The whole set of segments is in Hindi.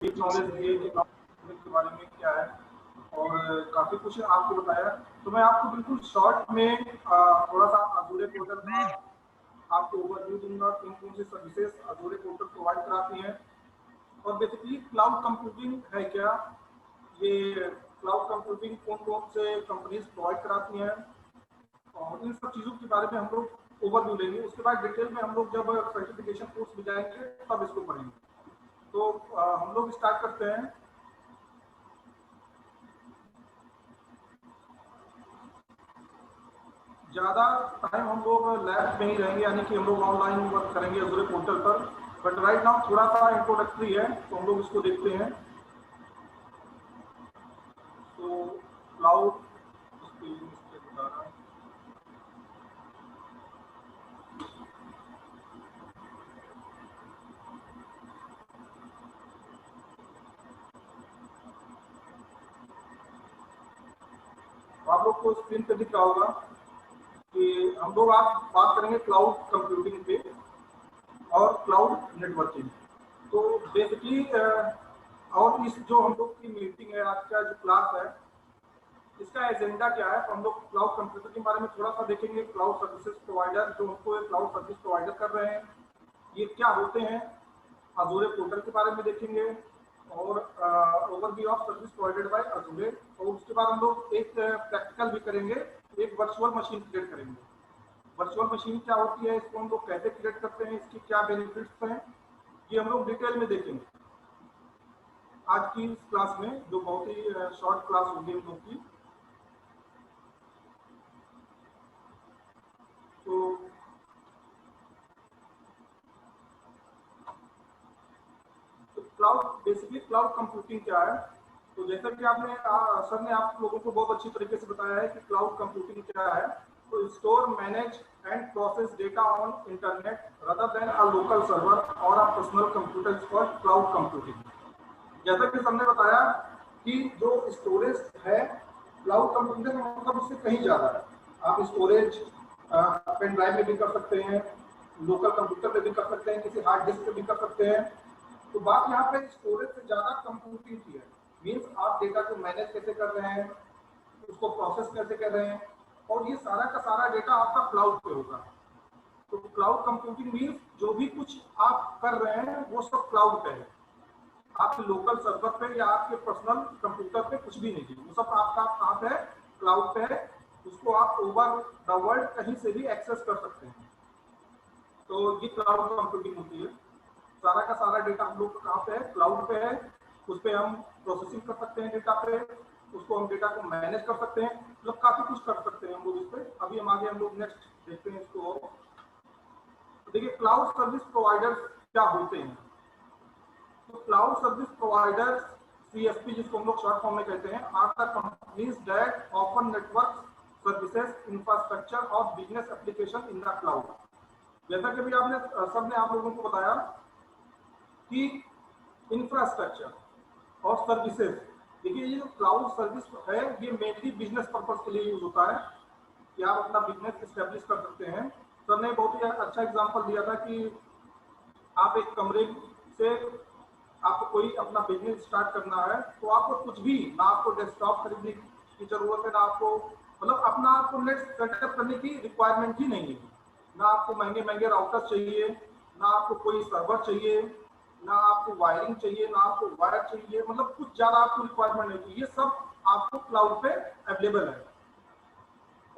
एक नॉलेज दिए कि क्लाउड के बारे में क्या है, और काफ़ी कुछ आपको बताया। तो मैं आपको बिल्कुल शॉर्ट में थोड़ा सा अजूरे पोर्टल का आपको ओवरव्यू दूंगा, कौन कौन सी सर्विसेज अजूरे पोर्टल प्रोवाइड कराती हैं, और बेसिकली क्लाउड कंप्यूटिंग है क्या, ये क्लाउड कंप्यूटिंग कौन कौन से कंपनीज प्रोवाइड कराती हैं, और इन सब चीज़ों के बारे में हम लोग ओवरव्यू लेंगे। उसके बाद डिटेल में हम लोग जब सर्टिफिकेशन कोर्स में जाएंगे तब इसको पढ़ेंगे। तो हम लोग स्टार्ट करते हैं। ज़्यादा टाइम हम लोग लैब में ही रहेंगे, यानी कि हम लोग ऑनलाइन वर्क करेंगे अजूरे पोर्टल पर। बट राइट नाउ थोड़ा सा इंट्रोडक्टरी है, तो हम लोग इसको देखते हैं। तो क्लाउड बता रहा है। तो आप लोग को स्क्रीन पे दिख रहा होगा कि हम लोग आज बात करेंगे क्लाउड कंप्यूटिंग पे और क्लाउड नेटवर्किंग। तो बेसिकली और इस जो हम लोग की मीटिंग है, आज का जो क्लास है, इसका एजेंडा क्या है। तो हम लोग क्लाउड कंप्यूटर के बारे में थोड़ा सा देखेंगे। क्लाउड सर्विसेज प्रोवाइडर जो हमको क्लाउड सर्विस प्रोवाइडर कर रहे हैं, ये क्या होते हैं। अजूरे पोर्टल के बारे में देखेंगे, और overview of service provided by अजूरे। और उसके बाद हम लोग एक प्रैक्टिकल भी करेंगे, एक वर्चुअल मशीन क्रिएट करेंगे। वर्चुअल मशीन क्या होती है, इसको हम लोग कैसे क्रिएट करते हैं, इसकी क्या बेनिफिट्स हैं, ये हम लोग डिटेल में देखेंगे आज की इस क्लास में, जो बहुत ही शॉर्ट क्लास होगी हम लोग की। तो क्लाउड बेसिकली क्लाउड कंप्यूटिंग क्या है। तो जैसा कि आपने सर ने आप लोगों को बहुत अच्छी तरीके से बताया है कि क्लाउड कंप्यूटिंग क्या है। तो store, manage and process data on internet rather than a local server और a personal computer is called cloud computing. जैसा कि हमने बताया कि जो स्टोरेज है, क्लाउड कंप्यूटिंग का मतलब उससे कहीं ज़्यादा है। आप स्टोरेज पेन ड्राइव में भी कर सकते हैं, लोकल कंप्यूटर पे भी कर सकते हैं, किसी हार्ड डिस्क पे भी कर सकते हैं। तो बात यहाँ पे स्टोरेज से ज़्यादा कंप्यूटिंग की है। मीन्स आप डेटा को मैनेज कैसे कर रहे हैं, उसको प्रोसेस कैसे कर रहे हैं, और ये सारा का सारा डेटा आपका क्लाउड पे होगा। तो क्लाउड कंप्यूटिंग मीन्स जो भी कुछ आप कर रहे हैं वो सब क्लाउड पे है। आपके लोकल सर्वर पे या आपके पर्सनल कंप्यूटर पे कुछ भी नहीं है, वो सब आपका कहाँ पे है, क्लाउड पे है। उसको आप ओवर द वर्ल्ड कहीं से भी एक्सेस कर सकते हैं। तो ये क्लाउड कंप्यूटिंग होती है। सारा का सारा डेटा हम लोग कहाँ पे है, क्लाउड पे है। उस पर हम प्रोसेसिंग कर सकते हैं डेटा पे, उसको हम डेटा को मैनेज कर सकते हैं, मतलब काफी कुछ कर सकते हैं हम लोग इस पे। अभी हम आगे हम लोग नेक्स्ट देखते हैं इसको। तो देखिए क्लाउड सर्विस प्रोवाइडर्स क्या होते हैं। तो क्लाउड सर्विस प्रोवाइडर्स, सीएसपी जिसको हम लोग शॉर्ट फॉर्म में कहते हैं, are the companies that offer network services infrastructure और business application in the cloud. जैसा कि भी आपने सबने आप लोगों को बताया कि इंफ्रास्ट्रक्चर और सर्विसेज, देखिए ये जो क्लाउड सर्विस है ये मेनली बिजनेस पर्पज के लिए यूज होता है कि आप अपना बिजनेस स्टेब्लिश कर सकते हैं। सर ने बहुत ही अच्छा एग्जांपल दिया था कि आप एक कमरे से, आपको कोई अपना बिजनेस स्टार्ट करना है, तो आपको कुछ भी ना, आपको डेस्कटॉप खरीदने की जरूरत है, ना आपको मतलब अपना आपको नेट सेटअप करने की रिक्वायरमेंट ही नहीं है। ना आपको महंगे महंगे राउटर चाहिए, ना आपको कोई सर्वर चाहिए, ना आपको वायरिंग चाहिए, ना आपको वायर चाहिए, मतलब कुछ ज्यादा आपको रिक्वायरमेंट नहीं चाहिए। ये सब आपको क्लाउड पे अवेलेबल है।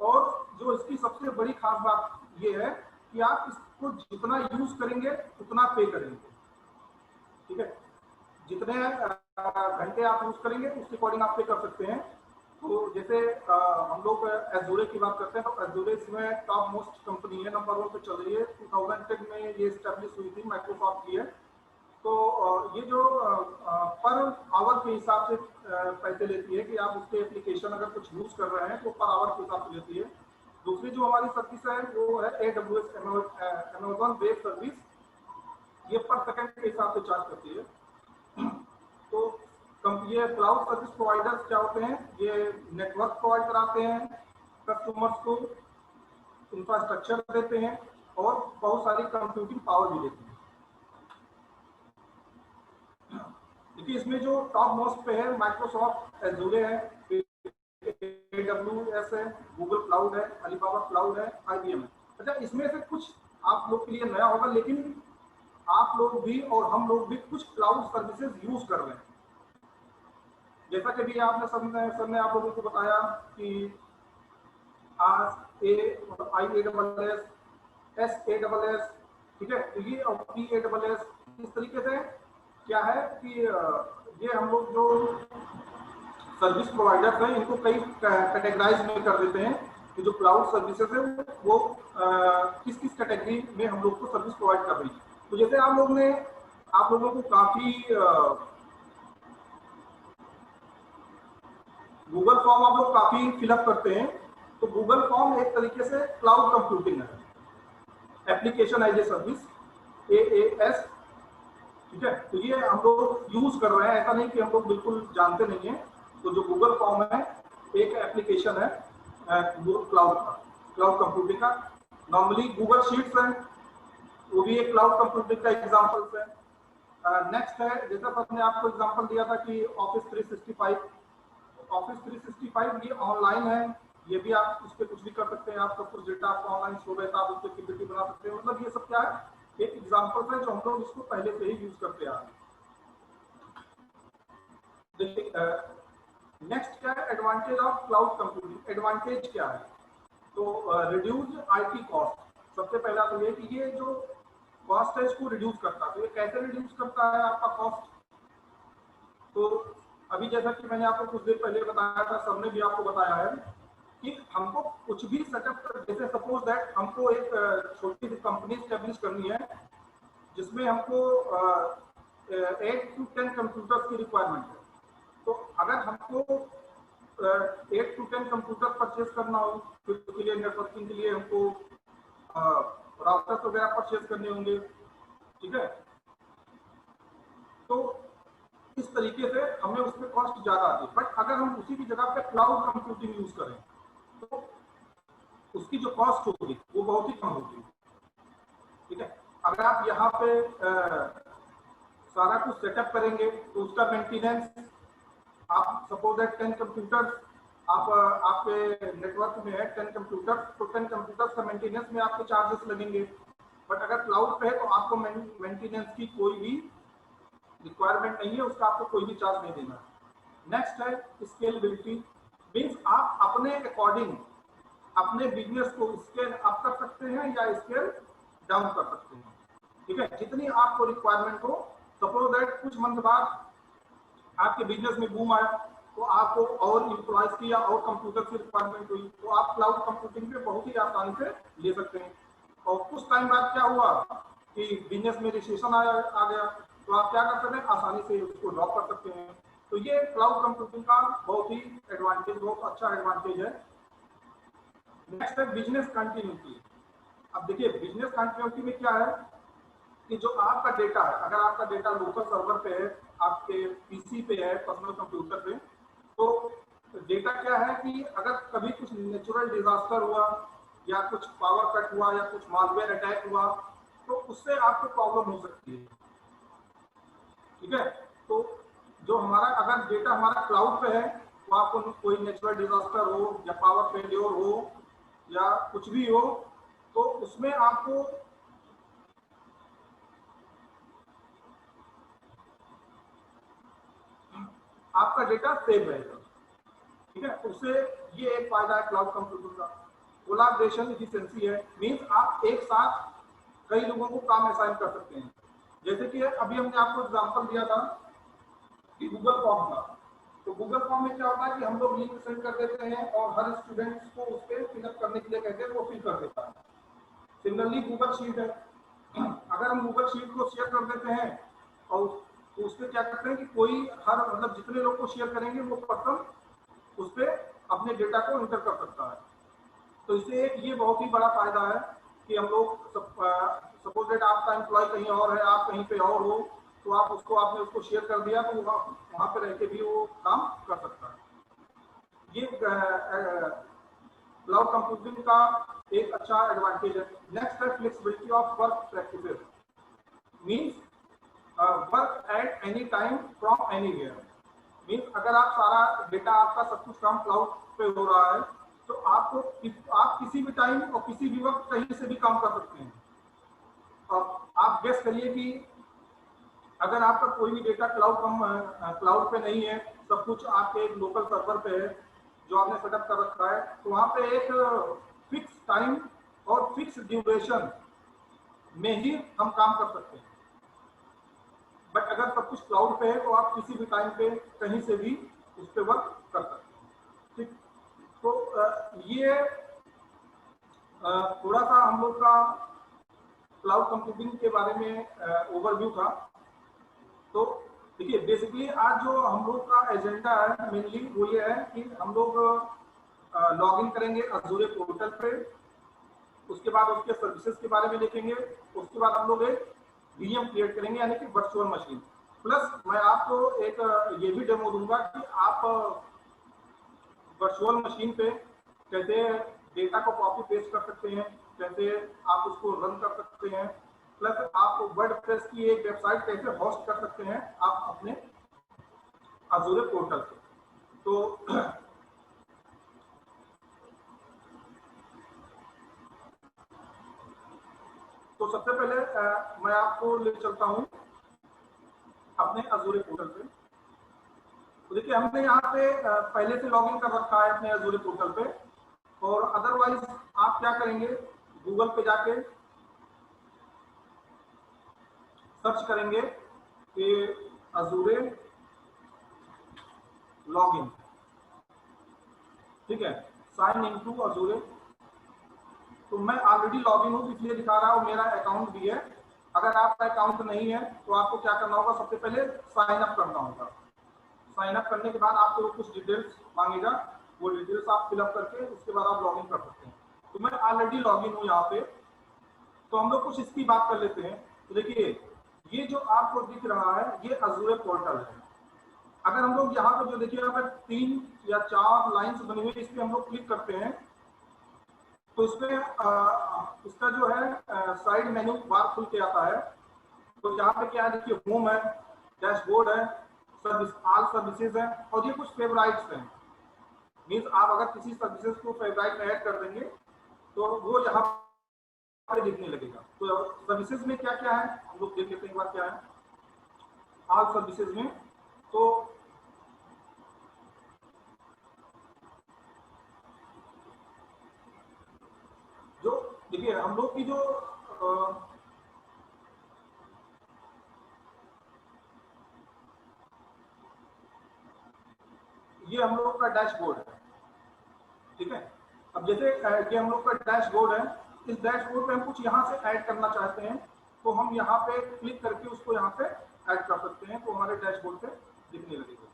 और जो इसकी सबसे बड़ी खास बात ये है कि आप इसको जितना यूज करेंगे उतना पे करेंगे। ठीक है, जितने घंटे आप यूज करेंगे उसके अकॉर्डिंग आप पे कर सकते हैं। तो जैसे हम लोग एजूरे की बात करते हैं, तो एजूरे इसमें टॉप मोस्ट कंपनी है, नंबर 1 पे चल रही है। 2010 में ये स्टैब्लिश हुई थी, माइक्रोसॉफ्ट की है। तो ये जो पर आवर के हिसाब से पैसे लेती है कि आप उसके एप्लीकेशन अगर कुछ यूज कर रहे हैं तो पर आवर के हिसाब से लेती है। दूसरी जो हमारी सर्विस है वो है AWS, अमेजॉन वेब सर्विस। ये पर सेकंड के हिसाब से चार्ज करती है। तो ये क्लाउड सर्विस प्रोवाइडर्स क्या होते हैं, ये नेटवर्क प्रोवाइड कराते हैं कस्टमर्स को, इंफ्रास्ट्रक्चर देते हैं, और बहुत सारी कंप्यूटिंग पावर भी देते हैं। देखिए इसमें जो टॉप मोस्ट पे है माइक्रोसॉफ्ट एजूर है, AWS है, गूगल क्लाउड है, अलीबाबा क्लाउड है, IBM है। अच्छा, इसमें से कुछ आप लोग के लिए नया होगा, लेकिन आप लोग भी और हम लोग भी कुछ क्लाउड सर्विसेज यूज कर रहे हैं। जैसा कि भी आपने सर ने आप लोगों को बताया कि IaaS, SaaS, ठीक है, तो ये और PaaS, इस तरीके से क्या है कि ये हम लोग जो सर्विस प्रोवाइडर्स हैं इनको कई कैटेगराइज में कर देते हैं कि जो क्लाउड सर्विसेज है वो किस किस कैटेगरी में हम लोग को सर्विस प्रोवाइड कर रही है। तो जैसे आप लोगों को काफी गूगल फॉर्म आप लोग काफी फिलअप करते हैं, तो गूगल फॉर्म एक तरीके से क्लाउड कंप्यूटिंग है, application as a service, AAS, ठीक है। तो ये हम लोग यूज कर रहे हैं, ऐसा नहीं कि हम लोग बिल्कुल जानते नहीं है। तो जो गूगल फॉर्म है एक एप्लीकेशन है क्लाउड कंप्यूटिंग का। नॉर्मली गूगल शीट्स है, वो भी एक क्लाउड कंप्यूटिंग का एग्जाम्पल है। नेक्स्ट है, जैसा हमने आपको एग्जाम्पल दिया था कि ऑफिस 365 ये ऑनलाइन है, ये भी आप उस पर कुछ भी कर सकते हैं। आपका कुछ डेटा आपको ऑनलाइन शो रहता है, आप उस पर पीपीटी बना सकते हैं। मतलब ये सब क्या है, एक एग्जाम्पल है जो हम लोग इसको पहले से ही यूज करते आ रहे हैं। देखिए नेक्स्ट क्या है, advantage of cloud computing. Advantage क्या है, तो रिड्यूस IT कॉस्ट। सबसे पहला तो ये कि ये जो कॉस्ट है इसको रिड्यूस करता है। तो ये कैसे रिड्यूस करता है आपका कॉस्ट, तो अभी जैसा कि मैंने आपको कुछ देर पहले बताया था, सबने भी आपको बताया है कि हमको कुछ भी सेटअप कर, जैसे सपोज दैट हमको एक छोटी सी कंपनी स्टेब्लिश करनी है जिसमें हमको 8 to 10 कंप्यूटर्स की रिक्वायरमेंट है। तो अगर हमको 8 to 10 कंप्यूटर परचेज करना हो, फिर उसके लिए नेटवर्किंग के लिए हमको राउटर्स वगैरह परचेज करने होंगे, ठीक है। तो इस तरीके से हमें उस पर कॉस्ट ज्यादा आती है। बट अगर हम उसी की जगह पे क्लाउड कंप्यूटिंग यूज करें तो उसकी जो कॉस्ट होगी वो बहुत ही कम होगी, ठीक है। अगर आप यहाँ पे सारा कुछ सेटअप करेंगे तो उसका मेंटेनेंस, आप सपोज दैट 10 कंप्यूटर्स आप आपके नेटवर्क में है 10 कंप्यूटर्स, तो 10 कंप्यूटर्स का मेंटेनेंस में आपके चार्जेस लगेंगे। बट अगर क्लाउड पे है तो आपको मेंटेनेंस की कोई भी रिक्वायरमेंट नहीं है, उसका आपको कोई भी चार्ज नहीं देना। नेक्स्ट है स्केलेबिलिटी, मींस आप अपने अकॉर्डिंग अपने बिजनेस को स्केल अप कर सकते हैं या स्केल डाउन कर सकते हैं, ठीक है, जितनी आपको रिक्वायरमेंट हो। सपोज दैट कुछ मंथ बाद आपके बिजनेस में बूम आया तो आपको और इम्प्लॉयज की या और कंप्यूटर की रिक्वायरमेंट हुई, तो आप क्लाउड कंप्यूटिंग पे बहुत ही आसानी से ले सकते हैं। और कुछ टाइम बाद क्या हुआ कि बिजनेस में रिसेशन आ गया, तो आप क्या कर सकते हैं, आसानी से उसको ड्रॉप कर सकते हैं। तो ये क्लाउड कंप्यूटिंग का बहुत ही एडवांटेज, बहुत अच्छा एडवांटेज है। नेक्स्ट है बिजनेस कंटिन्यूटी। अब देखिए बिजनेस कंटिन्यूटी में क्या है कि जो आपका डेटा है, अगर आपका डेटा लोकल सर्वर पे है, आपके पीसी पे है, पर्सनल कंप्यूटर पे, तो डेटा क्या है कि अगर कभी कुछ नेचुरल डिजास्टर हुआ या कुछ पावर कट हुआ या कुछ मालवेयर अटैक हुआ तो उससे आपको प्रॉब्लम हो सकती है, ठीक है। तो जो हमारा अगर डेटा हमारा क्लाउड पे है तो आपको कोई नेचुरल डिजास्टर हो या पावर फेल्योर हो या कुछ भी हो तो उसमें आपको आपका डेटा सेव रहेगा, ठीक है। उससे ये एक फायदा है क्लाउड कंप्यूटिंग का। कोलैबोरेशन एफिशिएंसी है, मींस आप एक साथ कई लोगों को काम असाइन कर सकते हैं। जैसे कि अभी हमने आपको एग्जांपल दिया था कि गूगल फॉर्म का, तो गूगल फॉर्म में क्या होता है कि हम लोग लिंक सेंड कर देते हैं और हर स्टूडेंट्स को उस पर फिलअप करने के लिए कहते हैं, वो फिल कर देता है। सिमिलरली गूगल शीट है, अगर हम गूगल शीट को शेयर कर देते हैं और तो उसमें क्या करते हैं कि कोई हर मतलब जितने लोग को शेयर करेंगे वो पर्सन उस पर अपने डेटा को इंटर कर सकता है। तो इससे ये बहुत ही बड़ा फायदा है कि हम लोग सपोज दैट आपका एम्प्लॉय कहीं और है, आप कहीं पे और हो, तो आप आपने उसको शेयर कर दिया तो वहां पे रह के भी वो काम कर सकता है। ये क्लाउड कंप्यूटिंग का एक अच्छा एडवांटेज है। नेक्स्ट है flexibility of work practices, means work at any time from anywhere. Means अगर आप सारा डेटा आपका सब कुछ काम क्लाउड पे हो रहा है तो आपको आप किसी भी टाइम और किसी भी वक्त कहीं से भी काम कर सकते हैं। आप गेस करिए कि अगर आपका कोई भी डेटा क्लाउड पे नहीं है, सब कुछ आपके एक लोकल सर्वर पे है जो आपने सेटअप कर रखा है, तो वहां पे एक फिक्स टाइम और फिक्स ड्यूरेशन में ही हम काम कर सकते हैं। बट अगर सब कुछ क्लाउड पे है तो आप किसी भी टाइम पे कहीं से भी उस पर वर्क कर सकते हैं। ठीक, तो ये थोड़ा सा हम लोग का क्लाउड कंप्यूटिंग के बारे में ओवरव्यू था। तो देखिए बेसिकली आज जो हम लोग का एजेंडा है मेनली वो ये है कि हम लोग लॉग इन करेंगे अज़ूरे पोर्टल पे, उसके बाद उसके सर्विसेज के बारे में देखेंगे, उसके बाद हम लोग एक वीएम क्रिएट करेंगे यानी कि वर्चुअल मशीन। प्लस मैं आपको एक ये भी डेमो दूंगा कि आप वर्चुअल मशीन पे कैसे डेटा को कॉपी पेस्ट कर सकते हैं, कैसे आप उसको रन कर सकते हैं, प्लस आप वर्डप्रेस की एक वेबसाइट कैसे होस्ट कर सकते हैं आप अपने अज़ूरे पोर्टल पे। तो सबसे पहले मैं आपको ले चलता हूं अपने अज़ूरे पोर्टल पे। तो देखिए हमने यहाँ पे पहले से लॉगिन कर रखा है अपने अज़ूरे पोर्टल पे, और अदरवाइज आप क्या करेंगे, गूगल पे जाके सर्च करेंगे कि अज़ूरे लॉगिन, ठीक है, साइन इन टू अज़ूरे। तो मैं ऑलरेडी लॉगिन हूँ इसलिए दिखा रहा हूँ, मेरा अकाउंट भी है। अगर आपका अकाउंट नहीं है तो आपको क्या करना होगा, सबसे पहले साइन अप करना होगा। साइन अप करने के बाद आपको कुछ डिटेल्स मांगेगा, वो डिटेल्स आप फिलअप करके उसके बाद आप लॉगिन कर सकते हैं। तो मैं ऑलरेडी लॉगिन हूँ यहाँ पे, तो हम लोग कुछ इसकी बात कर लेते हैं। तो देखिए ये जो आपको दिख रहा है ये अज़ूरे पोर्टल है। अगर हम लोग यहाँ पे जो देखिए यहाँ पे 3 या 4 लाइन्स बनी हुई है, इस पर हम लोग क्लिक करते हैं तो इसमें इसका जो है साइड मेन्यू बार खुल के आता है। तो यहाँ पे क्या है, देखिए होम है, डैशबोर्ड है, सर्विस, ऑल सर्विसेज है, और ये कुछ फेवराइट्स हैं। मीन्स आप अगर किसी सर्विसेज को फेवराइट में ऐड कर देंगे तो वो यहाँ पे दिखने लगेगा। तो सर्विसेज में क्या क्या है हम लोग देख लेते हैं एक बार क्या है ऑल सर्विसेज में। तो जो देखिए हम लोग की जो ये हम लोग का डैशबोर्ड है, ठीक है। अब जैसे ये हम लोग का डैशबोर्ड है, इस डैशबोर्ड पे हम कुछ यहाँ से ऐड करना चाहते हैं तो हम यहाँ पे क्लिक करके उसको यहाँ पे ऐड कर सकते हैं, तो हमारे डैशबोर्ड पे दिखने लगेगा।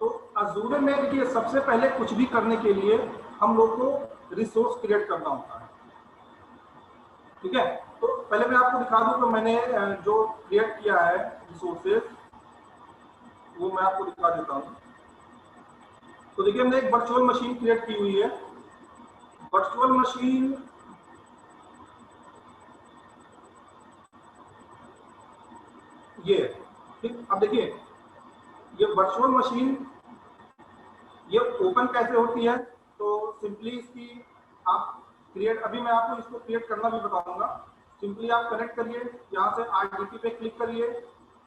तो अज़ूरे में देखिए सबसे पहले कुछ भी करने के लिए हम लोग को रिसोर्स क्रिएट करना होता है, ठीक है। तो पहले मैं आपको दिखा दूं, तो मैंने जो क्रिएट किया है रिसोर्सेज वो मैं आपको दिखा देता हूँ। तो देखिए हमने एक वर्चुअल मशीन क्रिएट की हुई है। वर्चुअल मशीन ये, ठीक। अब देखिए ये वर्चुअल मशीन ये ओपन कैसे होती है, तो सिंपली इसकी आप क्रिएट, अभी मैं आपको इसको क्रिएट करना भी बताऊंगा। सिंपली आप कनेक्ट करिए, यहाँ से आरडीपी पे क्लिक करिए।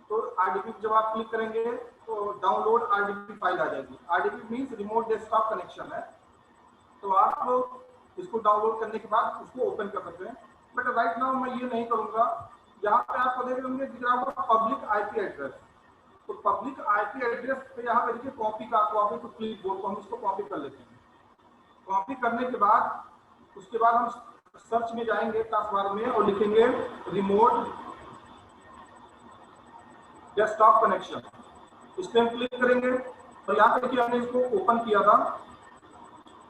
तो आरडीपी जब आप क्लिक करेंगे तो डाउनलोड आरडीपी फाइल आ जाएगी। RDP means remote desktop connection है। तो आप इसको डाउनलोड करने के बाद उसको ओपन कर सकते हैं। बट राइट नाउ मैं ये नहीं करूंगा। यहाँ पे आपको देख होंगे दिख रहा होगा पब्लिक आईपी एड्रेस। तो पब्लिक आईपी एड्रेस पे यहाँ पे देखिए कॉपी टू क्लिपबोर्ड को हम इसको कॉपी कर लेते हैं। कॉपी करने के बाद उसके बाद हम सर्च में जाएंगे टास्क में और लिखेंगे रिमोट डेस्कटॉप कनेक्शन। इस पर हम क्लिक करेंगे और यहाँ पे देखिए हमने इसको ओपन किया था,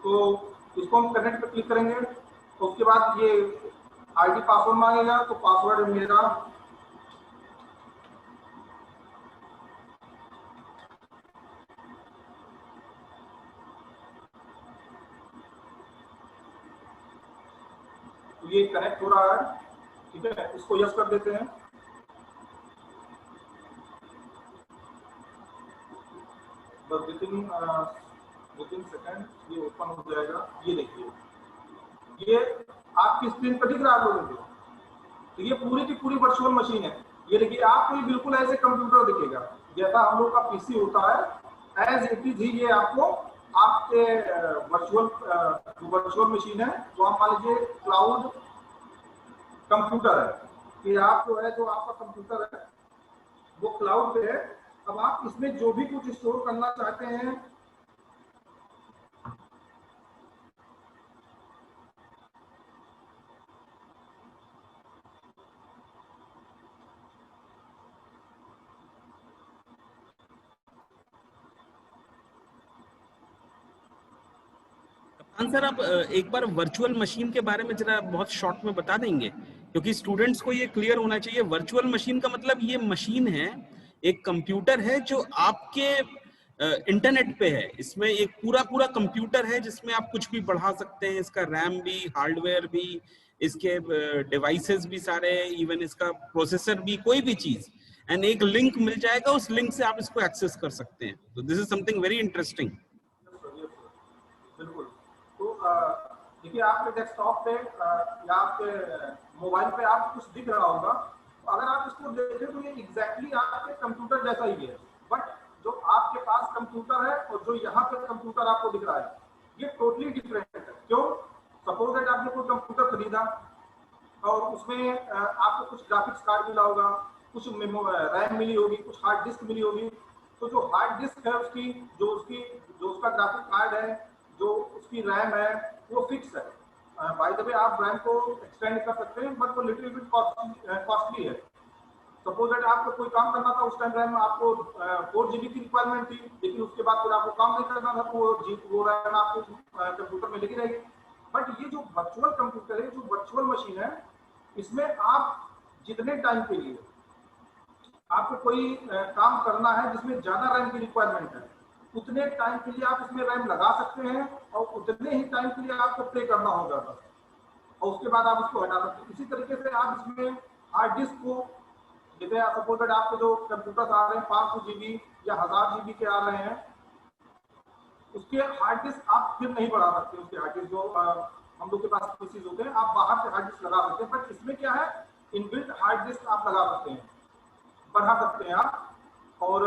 तो इसको हम कनेक्ट पे क्लिक करेंगे। तो उसके बाद ये आईडी पासवर्ड मांगेगा, तो पासवर्ड मेरा ये कनेक्ट हो रहा है, ठीक है, इसको यस कर देते हैं। बस विदिन सेकंड ये ओपन हो जाएगा। ये देखिए, ये आपकी स्क्रीन पर दिख रहा है आप लोगों को, तो ये पूरी की पूरी वर्चुअल मशीन है। ये देखिए, आपको ये बिल्कुल ऐसे कंप्यूटर दिखेगा जैसा हम लोग का पीसी होता है, एज इट इज ही ये आपको आपके वर्चुअल मशीन है, तो आप मान लीजिए क्लाउड कंप्यूटर है कि आप जो है, जो आपका कंप्यूटर है वो क्लाउड पे है। अब आप इसमें जो भी कुछ स्टोर करना चाहते हैं, सर आप एक बार वर्चुअल मशीन के बारे में जरा बहुत शॉर्ट में बता देंगे, क्योंकि स्टूडेंट्स को ये क्लियर होना चाहिए। वर्चुअल मशीन का मतलब ये मशीन है, एक कंप्यूटर है जो आपके इंटरनेट पे है। इसमें एक पूरा कंप्यूटर है जिसमें आप कुछ भी बढ़ा सकते हैं, इसका रैम भी, हार्डवेयर भी, इसके डिवाइसेस भी सारे, इवन इसका प्रोसेसर भी, कोई भी चीज, एंड एक लिंक मिल जाएगा, उस लिंक से आप इसको एक्सेस कर सकते हैं। तो this is something very interesting. बिल्कुल। तो देखिए, आपके डेस्कटॉप पे या आपके मोबाइल पे आप कुछ दिख रहा होगा, तो अगर आप इसको देखें तो ये एग्जैक्टली आपके कंप्यूटर जैसा ही है, बट जो आपके पास कंप्यूटर है और जो यहाँ पे कंप्यूटर आपको दिख रहा है, ये टोटली डिफरेंट है। क्यों? सपोज दैट आपने कोई कंप्यूटर खरीदा और उसमें आपको कुछ ग्राफिक्स कार्ड मिला होगा, कुछ रैम मिली होगी, कुछ हार्ड डिस्क मिली होगी। तो जो हार्ड डिस्क है उसकी, जो उसका ग्राफिक कार्ड है, जो उसकी रैम है, वो फिक्स है। बाय द वे, आप रैम को एक्सटेंड कर सकते हैं, बट वो लिटिल बिट कॉस्टली है। सपोज दैट आपको कोई काम करना था, उस टाइम रैम आपको 4 GB की रिक्वायरमेंट थी, लेकिन उसके बाद फिर आपको काम नहीं करना था, तो वो रैम आपको कंप्यूटर में लगी रहेगी। बट ये जो वर्चुअल कंप्यूटर है, जो वर्चुअल मशीन है, इसमें आप जितने टाइम के लिए आपको कोई काम करना है जिसमें ज्यादा रैम की रिक्वायरमेंट है, उतने टाइम के लिए आप इसमें रैम लगा सकते हैं और उतने ही टाइम के लिए आपको प्ले करना होगा बस, और उसके बाद आप उसको हटा सकते हैं। इसी तरीके से आप इसमें हार्ड डिस्क को, जैसे सपोज दैट आपके जो कंप्यूटर आ रहे हैं 500 GB या 1000 GB के आ रहे हैं, उसके हार्ड डिस्क आप फिर नहीं बढ़ा सकते। उसके हार्ड डिस्क जो हम लोग के पास पीसीज होते हैं, आप बाहर से हार्ड डिस्क लगा सकते हैं, बट इसमें क्या है, इनबिल्ट हार्ड डिस्क आप लगा सकते हैं, बढ़ा सकते हैं आप। और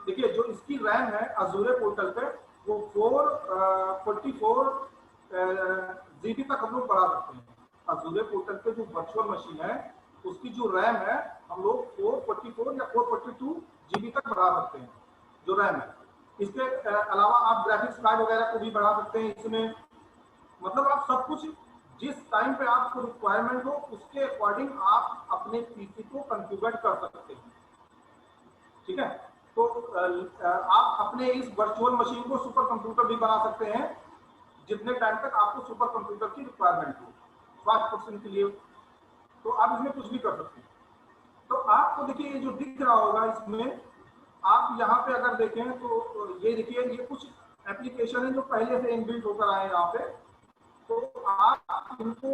देखिए, जो इसकी रैम है अजूरे पोर्टल पे, वो 444 GB तक हम लोग बढ़ा सकते हैं। अजूरे पोर्टल पे जो वर्चुअल मशीन है, उसकी जो रैम है, हम लोग 444 या 442 GB तक बढ़ा सकते हैं, जो रैम है। इसके अलावा आप ग्राफिक्स कार्ड वगैरह को भी बढ़ा सकते हैं इसमें। मतलब आप सब कुछ जिस टाइम पे आपको रिक्वायरमेंट हो, उसके अकॉर्डिंग आप अपने पीसी को कॉन्फ़िगर कर सकते हैं। ठीक है, तो आप अपने इस वर्चुअल मशीन को सुपर कंप्यूटर भी बना सकते हैं, जितने टाइम तक आपको सुपर कंप्यूटर की रिक्वायरमेंट हो, फास्ट प्रोसेसिंग के लिए, तो आप इसमें कुछ भी कर सकते हैं। तो आपको देखिए, ये जो दिख रहा होगा इसमें, आप यहाँ पे अगर देखें तो ये देखिए, ये कुछ एप्लीकेशन है जो पहले से इनबिल्ट होकर आए हैं यहाँ पे। तो आप इनको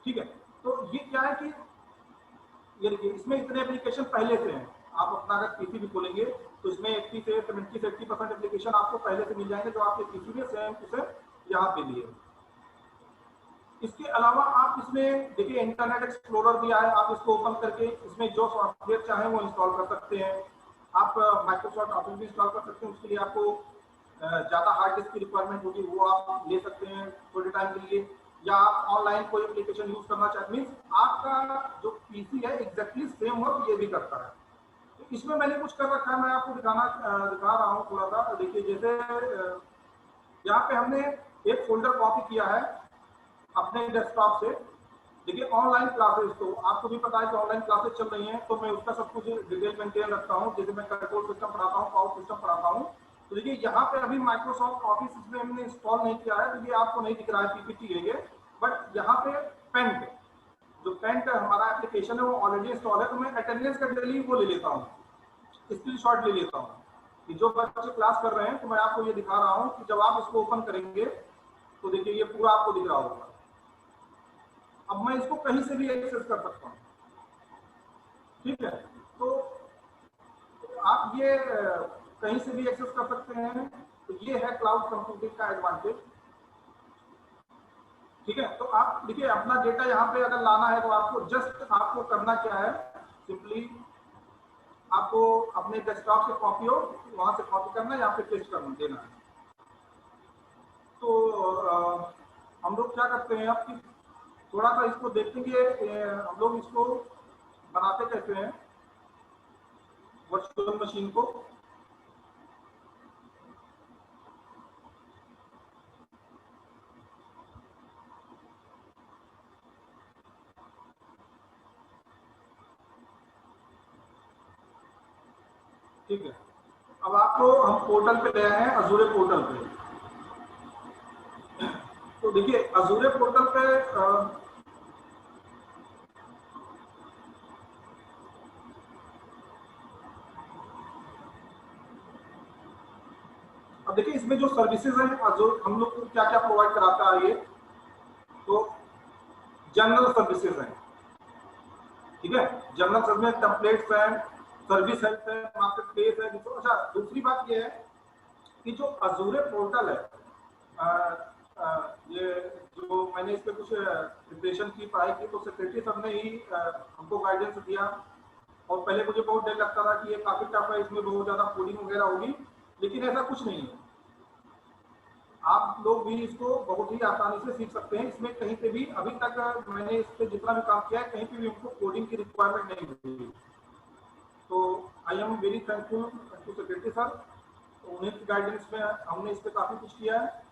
ठीक है, तो ये क्या है कि ये देखिए, इसमें इतने एप्लीकेशन पहले से हैं। आप अपना अगर पीसी भी खोलेंगे तो इसमें 80 से 70 से 80% एप्लीकेशन आपको पहले से मिल जाएंगे, जो आपके पीसी में सेम टू सेम यहाँ पे लिए। इसके अलावा आप इसमें देखिए, इंटरनेट एक्सप्लोरर भी आया, आप इसको ओपन करके इसमें जो सॉफ्टवेयर चाहें वो इंस्टॉल कर सकते हैं। आप माइक्रोसॉफ्ट ऑफिस भी इंस्टॉल कर सकते हैं, उसके लिए आपको ज़्यादा हार्ड डिस्क की रिक्वायरमेंट होगी, वो आप ले सकते हैं थोड़े टाइम के लिए। या आप ऑनलाइन कोई एप्लीकेशन यूज करना चाहते हैं, आपका जो पीसी है एग्जैक्टली सेम वर्क ये भी करता है। तो इसमें मैंने कुछ कर रखा है, मैं आपको दिखा रहा हूँ थोड़ा सा। देखिए, जैसे यहाँ पे हमने एक फोल्डर कॉपी किया है अपने डेस्कटॉप से। देखिए, ऑनलाइन क्लासेस, तो आपको भी पता है कि ऑनलाइन क्लासेस चल रही हैं, तो मैं उसका सब कुछ डिटेल मेंटेन रखता हूँ। जैसे मैं कंट्रोल सिस्टम पढ़ाता हूँ, पावर सिस्टम पढ़ाता हूँ, तो देखिए यहाँ पे अभी माइक्रोसॉफ्ट ऑफिस इसमें हमने इंस्टॉल नहीं किया है, तो ये आपको नहीं दिख रहा है पीपीटी है ये, बट यहाँ पे पेंट, जो पेंट हमारा एप्लीकेशन है वो ऑलरेडी इंस्टॉल है। तो मैं अटेंडेंस का डेली वो ले लेता हूँ, स्क्रीनशॉट ले लेता हूँ। कि जो बच्चे क्लास कर रहे हैं, तो मैं आपको ये दिखा रहा हूँ कि जब आप इसको ओपन करेंगे तो देखिए ये पूरा आपको दिख रहा होगा। अब मैं इसको कहीं से भी एक्सेस कर सकता हूँ, ठीक है। तो आप ये कहीं से भी एक्सेस कर सकते हैं। तो ये है क्लाउड कंप्यूटिंग का एडवांटेज, ठीक है। तो आप देखिए अपना डेटा यहाँ पे अगर लाना है तो आपको करना क्या है, सिंपली आपको अपने डेस्कटॉप से कॉपी हो वहां से कॉपी करना है, यहाँ पे पेस्ट कर देना है। तो हम लोग क्या करते हैं, आपकी थोड़ा सा इसको देखेंगे हम लोग इसको बनाते कैसे हैं वर्चुअल मशीन को। ठीक है, अब आपको हम पोर्टल पे गए हैं, अजूरे पोर्टल पे। तो देखिए अजूरे पोर्टल पे अब देखिए इसमें जो सर्विसेज हैं अजूर हम लोग को क्या क्या प्रोवाइड कराता है ये, तो जनरल सर्विसेज हैं, ठीक है। जनरल सर्विस में टेम्पलेट्स हैं, सर्विस हेल्प है, मार्केट प्लेस है। तो अच्छा दूसरी बात ये है कि जो अजूरे पोर्टल है, ये जो मैंने इस पे कुछ प्रिपरेशन की, पढ़ाई की, तो सेक्रेटरी सर ने ही हमको गाइडेंस दिया। और पहले मुझे बहुत डर लगता था कि ये काफी टफ है, इसमें बहुत ज्यादा कोडिंग वगैरह होगी, लेकिन ऐसा कुछ नहीं है। आप लोग भी इसको बहुत ही आसानी से सीख सकते हैं। इसमें कहीं पे भी अभी तक मैंने इस पे जितना भी काम किया है, कहीं पे भी हमको कोडिंग की रिक्वायरमेंट नहीं हुई। तो I am very thankful to secretary sir, उन्हीं की गाइडेंस में हमने इस पे काफी कुछ किया है।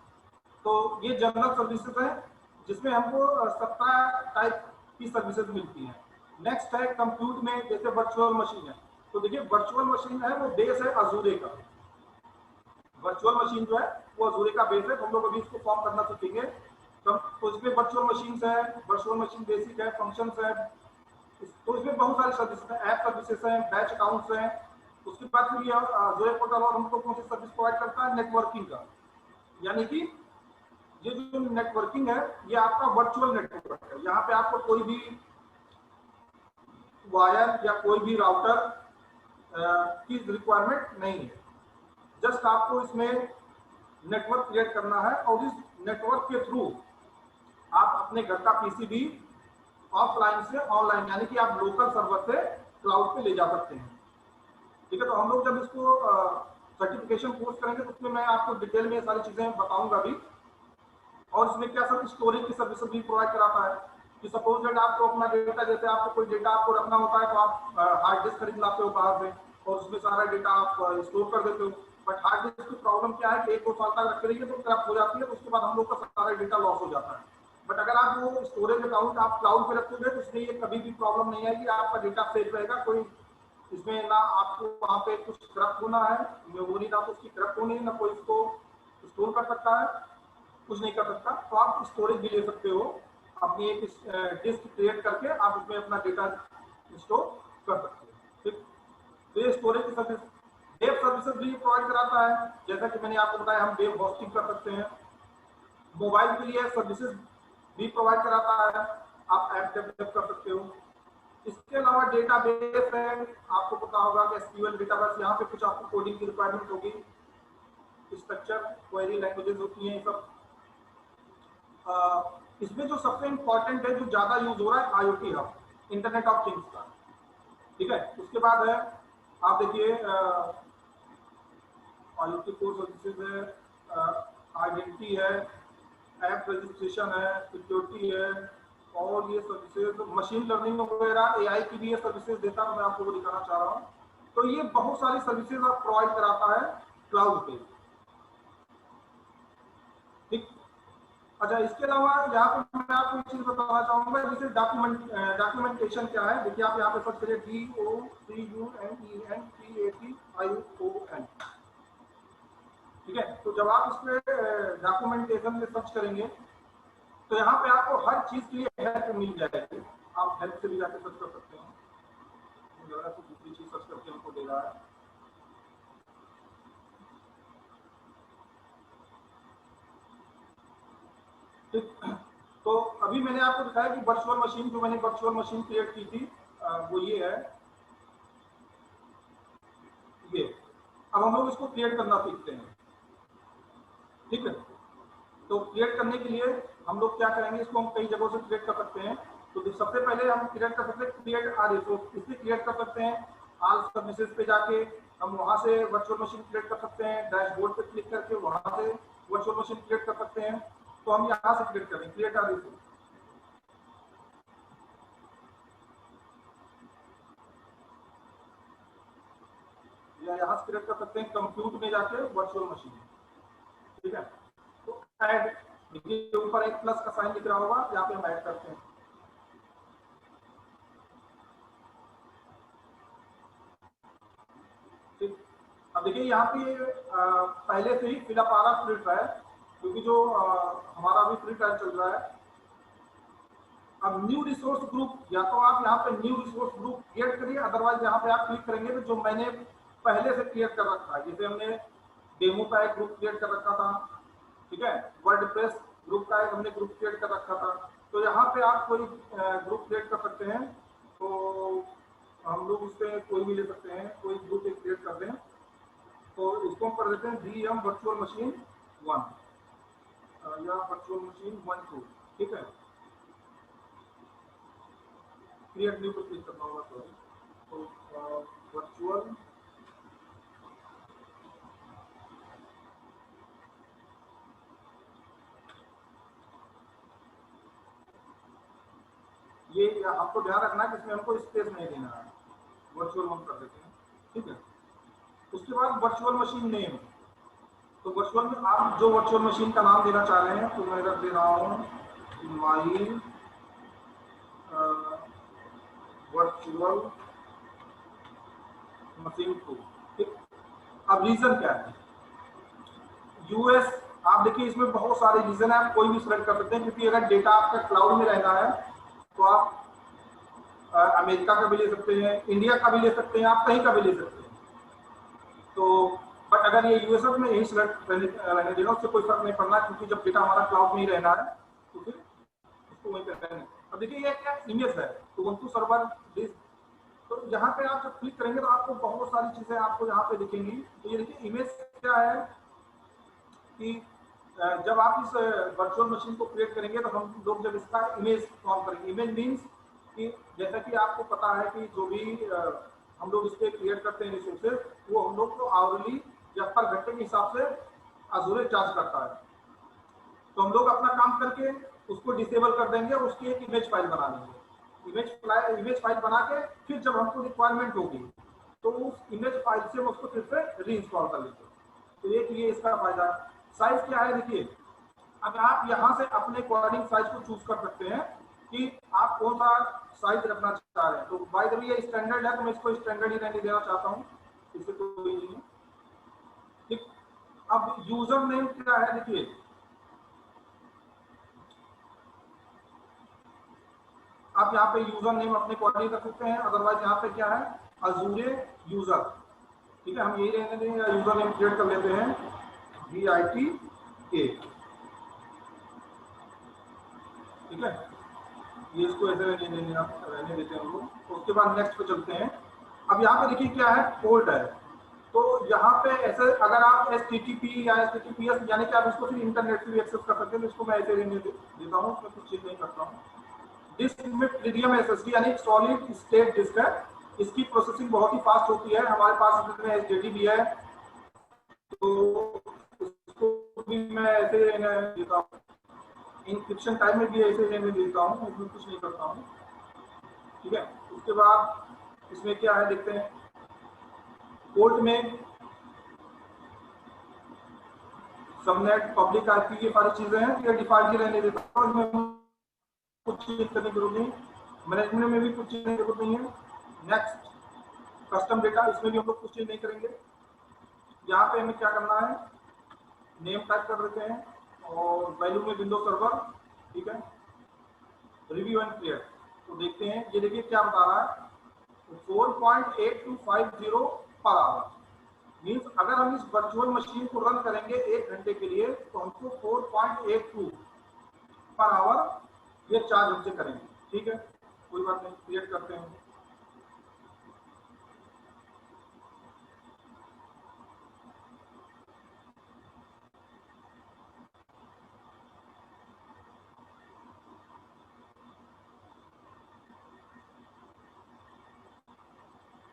तो ये जनरल सर्विसेज है जिसमें हमको 17 टाइप की सर्विसेज मिलती हैं। नेक्स्ट है कंप्यूट में, जैसे वर्चुअल मशीन है। तो देखिए वर्चुअल मशीन है वो बेस है अजूरे का। वर्चुअल मशीन जो है वो अजूरे का बेस है, तो हम लोग अभी इसको फॉर्म करना सीखेंगे। तो इसमें वर्चुअल मशीन है, वर्चुअल मशीन बेसिक है, फंक्शंस है, तो इसमें बहुत सारी सर्विसेज है, ऐप सर्विसेज हैं, बैच अकाउंट्स हैं। उसके बाद फिर ये अजूरे पोर्टल और हमको कौन सी सर्विस प्रोवाइड करता है, नेटवर्किंग का। यानी कि ये जो नेटवर्किंग है ये आपका वर्चुअल नेटवर्क है। यहाँ पे आपको कोई भी वायर या कोई भी राउटर की रिक्वायरमेंट नहीं है। जस्ट आपको इसमें नेटवर्क क्रिएट करना है और इस नेटवर्क के थ्रू आप अपने घर का पीसी भी ऑफलाइन से ऑनलाइन, यानी कि आप लोकल सर्वर से क्लाउड पे ले जा सकते हैं, ठीक है। तो हम लोग जब इसको सर्टिफिकेशन कोर्स करेंगे तो उसमें मैं आपको डिटेल में ये सारी चीजें बताऊंगा भी। और इसमें क्या सब स्टोरेज की सर्विस भी प्रोवाइड कराता है कि सपोज दैट आपको अपना डेटा, जैसे आपको कोई डेटा आपको रखना होता है तो आप हार्ड डिस्क खरीद लाते हो बाहर से और उसमें सारा डेटा आप स्टोर कर देते हो। बट हार्ड डिस्क की प्रॉब्लम क्या है कि 1-2 साल तक रख रही है तो करप्ट हो जाती है, तो उसके बाद हम लोग का सारा डेटा लॉस हो जाता है। बट अगर आप वो स्टोरेज अकाउंट आप क्लाउड पे रखोगे तो उसमें ये कभी भी प्रॉब्लम नहीं आएगी, आपका डेटा सेफ रहेगा। कोई इसमें ना आपको वहाँ पे कुछ करप्ट होना है, मेमोरी ना तो उसकी करप्ट होनी है, ना कोई इसको स्टोर कर सकता है, कुछ नहीं कर सकता। तो आप स्टोरेज भी ले सकते हो, अपनी एक डिस्क क्रिएट करके आप उसमें अपना डेटा स्टोर कर सकते हो, ठीक। तो ये स्टोरेज की सर्विस, वेब सर्विसेज भी प्रोवाइड कराता है। जैसा कि मैंने आपको बताया हम वेब होस्टिंग कर सकते हैं। मोबाइल के लिए सर्विसेज भी प्रोवाइड कराता है, आप ऐप डेवलप कर सकते हो। इसके अलावा डेटाबेस है, आपको पता होगा कि एसक्यूएल डेटाबेस, यहाँ पे कुछ आपको कोडिंग की रिक्वायरमेंट होगी, स्ट्रक्चर क्वेरी लैंग्वेजेस होती हैं ये सब। इसमें जो सबसे इंपॉर्टेंट है, जो ज्यादा यूज हो रहा है, IoT hub, internet of things का, ठीक है। उसके बाद है आप देखिए IoT कोर सर्विसेज है, आइडेंटिटी है, ऐप रजिस्ट्रेशन है, सिक्योरिटी है, और ये सर्विसेज मशीन लर्निंग वगैरह AI की भी ये सर्विसेज देता है, मैं आपको वो दिखाना चाह रहा हूँ। तो ये बहुत सारी सर्विसेज आप प्रोवाइड कराता है क्लाउड पे, ठीक। अच्छा इसके अलावा यहाँ पे मैं आपको एक चीज बताना चाहूंगा, जैसे डॉक्यूमेंटेशन क्या है। देखिए आप यहाँ पे सर्च करिए DOCUMENTATION, ठीक है। तो जब आप इस पे डॉक्यूमेंटेशन में सर्च करेंगे तो यहाँ पे आपको हर चीज के लिए हेल्प मिल जाएगी। आप हेल्प से भी जाकर सर्च कर सकते हैं, दूसरी चीज सर्च करके हमको दे रहा है। ठीक, तो अभी मैंने आपको दिखाया कि वर्चुअल मशीन, जो मैंने वर्चुअल मशीन क्रिएट की थी वो ये है, ये। अब हम लोग इसको क्रिएट करना सीखते हैं, ठीक है। तो क्रिएट करने के लिए हम लोग क्या करेंगे, इसको हम कई जगहों से क्रिएट कर सकते हैं। तो सबसे पहले हम क्रिएट कर सकते हैं क्रिएट आर रिसोर्स, इसलिए क्रिएट कर सकते हैं ऑल सर्विसेज पे जाके हम वहां से वर्चुअल मशीन क्रिएट कर सकते हैं, डैशबोर्ड पे क्लिक करके वहां से वर्चुअल मशीन क्रिएट कर सकते हैं। तो हम यहाँ से क्रिएट करें क्रिएट आर रिसोर्स, या यहाँ से क्रिएट कर सकते हैं कंप्यूट में जाके वर्चुअल मशीन, ठीक है। तो ऐड, देखिए ऊपर एक प्लस का साइन दिख रहा होगा, यहाँ पे हम ऐड करते हैं। ठीक, अब देखिए यहाँ पे पहले से ही फिलअप आ रहा फ्री ट्रायल, क्योंकि जो हमारा अभी फ्री ट्रायल चल रहा है। अब न्यू रिसोर्स ग्रुप, या तो आप यहाँ पे न्यू रिसोर्स ग्रुप क्रिएट करिए, अदरवाइज यहाँ पे आप क्लिक करेंगे तो जो मैंने पहले से क्रिएट कर रखा है, जैसे हमने डेमो का एक ग्रुप क्रिएट कर रखा था, ठीक है, वर्डप्रेस ग्रुप का एक हमने ग्रुप क्रिएट कर रखा था। तो यहाँ पे आप कोई ग्रुप क्रिएट कर सकते हैं। तो हम लोग उस पर कोई भी ले सकते हैं, कोई ग्रुप एक क्रिएट कर दें। तो इसको हम कर देते हैं VM वर्चुअल मशीन 1 या वर्चुअल मशीन 1 2, ठीक है। क्रिएट न्यू पर क्लिक करना होगा, सॉरी। तो वर्चुअल ये आपको ध्यान रखना है कि इसमें हमको स्पेस नहीं देना है, वर्चुअल 1 कर देते हैं, ठीक है। उसके बाद वर्चुअल मशीन नेम, तो वर्चुअल में आप जो वर्चुअल मशीन का नाम देना चाह रहे हैं, तो मैं रख दे रहा हूँ माई वर्चुअल मशीन 2, ठीक। अब रीजन क्या है, यूएस, आप देखिए इसमें बहुत सारे रीजन है, आप कोई भी सिलेक्ट कर सकते हैं, क्योंकि अगर डेटा आपका क्लाउड में रहना है तो आप अमेरिका का भी ले सकते हैं, इंडिया का भी ले सकते हैं, आप कहीं का भी ले सकते हैं। तो बट अगर ये यूएसए में यही सिलेक्ट रहने देना, उससे कोई फर्क नहीं पड़ना, क्योंकि जब डेटा हमारा क्लाउड में ही रहना है तो फिर उसको वहीं पे रहना। अब देखिए ये क्या इमेज है, तो ubuntu सर्वर दिस, तो यहाँ पे आप जब क्लिक करेंगे तो आपको बहुत सारी चीजें आपको यहाँ पे दिखेंगी। तो ये देखिए इमेज क्या है कि जब आप इस वर्चुअल मशीन को क्रिएट करेंगे तो हम लोग जब इसका इमेज फॉर्म करेंगे, इमेज मीन्स कि जैसा कि आपको पता है कि जो भी हम लोग इस पर क्रिएट करते हैं रिसोर्सेज, वो हम लोग को आवरली या पर घंटे के हिसाब से अजूर चार्ज करता है। तो हम लोग अपना काम करके उसको डिसेबल कर देंगे और उसकी एक इमेज फाइल बना लेंगे। इमेज फाइल बना के फिर जब हमको रिक्वायरमेंट होगी तो उस इमेज फाइल से हम उसको फिर से रीइंस्टॉल कर लेंगे। तो एक ये इसका फायदा। साइज क्या है, देखिए अब आप यहाँ से अपने अकॉर्डिंग साइज को चूज कर सकते हैं कि आप कौन सा साइज रखना चाह रहे हैं। तो बाय द वे ये स्टैंडर्ड है, तो मैं इसको स्टैंडर्ड ही रहने देना चाहता हूँ, इससे कोई नहीं है, ठीक। अब यूजर नेम क्या है, देखिए आप यहाँ पे यूजर नेम अपने अकॉर्डिंग रख सकते हैं, अदरवाइज यहाँ पे क्या है अजूरे यूजर, ठीक है, हम यही रहने देंगे, या यूजर नेम क्रिएट कर लेते हैं VITK, ठीक है। ये इसको ऐसे रहने देते हैं हम लोग। तो उसके बाद नेक्स्ट पे चलते हैं। अब यहाँ पे देखिए क्या है पोर्ट है, तो यहाँ पे ऐसे अगर आप HTTP या HTTPS यानी कि आप इसको फिर इंटरनेट से भी एक्सेस कर सकते हैं, तो इसको मैं ऐसे रहने देता हूँ, उसमें कुछ चीज नहीं करता हूँ। डिस्क में मीडियम SSD यानी सॉलिड स्टेट डिस्क है, इसकी प्रोसेसिंग बहुत ही फास्ट होती है, हमारे पास इसमें SSD भी है, तो इसको भी मैं ऐसे रहने देता हूँ। इंक्रिप्शन टाइम में भी ऐसे रहने देता हूँ, इसमें कुछ नहीं करता हूँ, ठीक है। उसके बाद इसमें क्या है देखते हैं, पोर्ट में सबनेट पब्लिक आईपी ये सारी चीजें हैं, ये डिफॉल्ट ही रहने देता हूँ, इसमें कुछ चीज करने की जरूरत नहीं, मैनेजमेंट में भी कुछ चीज करने की जरूरत नहीं है। नेक्स्ट कस्टम डेटा, इसमें भी हम लोग कुछ चीज नहीं करेंगे। यहाँ पे हमें क्या करना है, नेम टाइप कर देते हैं और वैल्यू में विंडोज सर्वर, ठीक है, रिव्यू एंड क्लियर। तो देखते हैं, ये देखिए क्या बता रहा है 4.8250 पर आवर, मीन्स अगर हम इस वर्चुअल मशीन को रन करेंगे 1 घंटे के लिए तो हमको 4.82 पर आवर ये चार्ज हमसे करेंगे। ठीक है, कोई बात नहीं, क्रिएट करते हैं।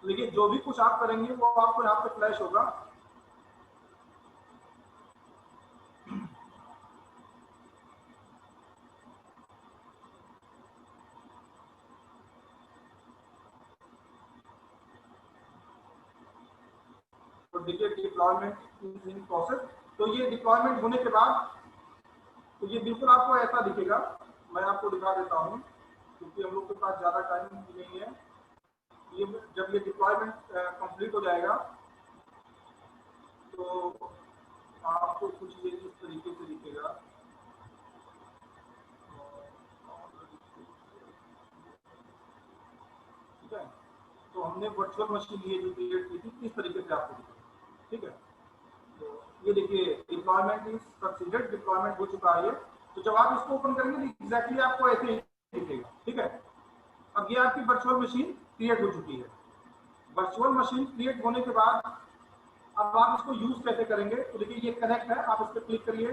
देखिए जो भी कुछ आप करेंगे वो आपको यहाँ पे फ्लैश होगा। तो देखिए डिप्लॉयमेंट इज इन प्रोसेस। तो ये डिप्लॉयमेंट होने के बाद तो ये बिल्कुल आपको ऐसा दिखेगा। मैं आपको दिखा देता हूँ क्योंकि हम लोग के पास ज़्यादा टाइम नहीं है। ये जब ये डिप्लॉयमेंट कंप्लीट हो जाएगा तो आपको कुछ ये इस तरीके से दिखेगा। ठीक है, तो हमने वर्चुअल मशीन ये जो क्रिएट की थी इस तरीके से आपको दिखेगा। ठीक है, तो ये देखिए डिप्लॉयमेंट इज सक्सीडेड, डिप्लॉयमेंट हो चुका है ये। तो जब आप इसको ओपन करेंगे तो एग्जैक्टली आपको ऐसे ही दिखेगा। ठीक है, अब ये आपकी वर्चुअल मशीन क्रिएट हो चुकी है। वर्चुअल मशीन क्रिएट होने के बाद अब आप इसको यूज कैसे करेंगे? तो देखिए ये कनेक्ट है, आप इस पर क्लिक करिए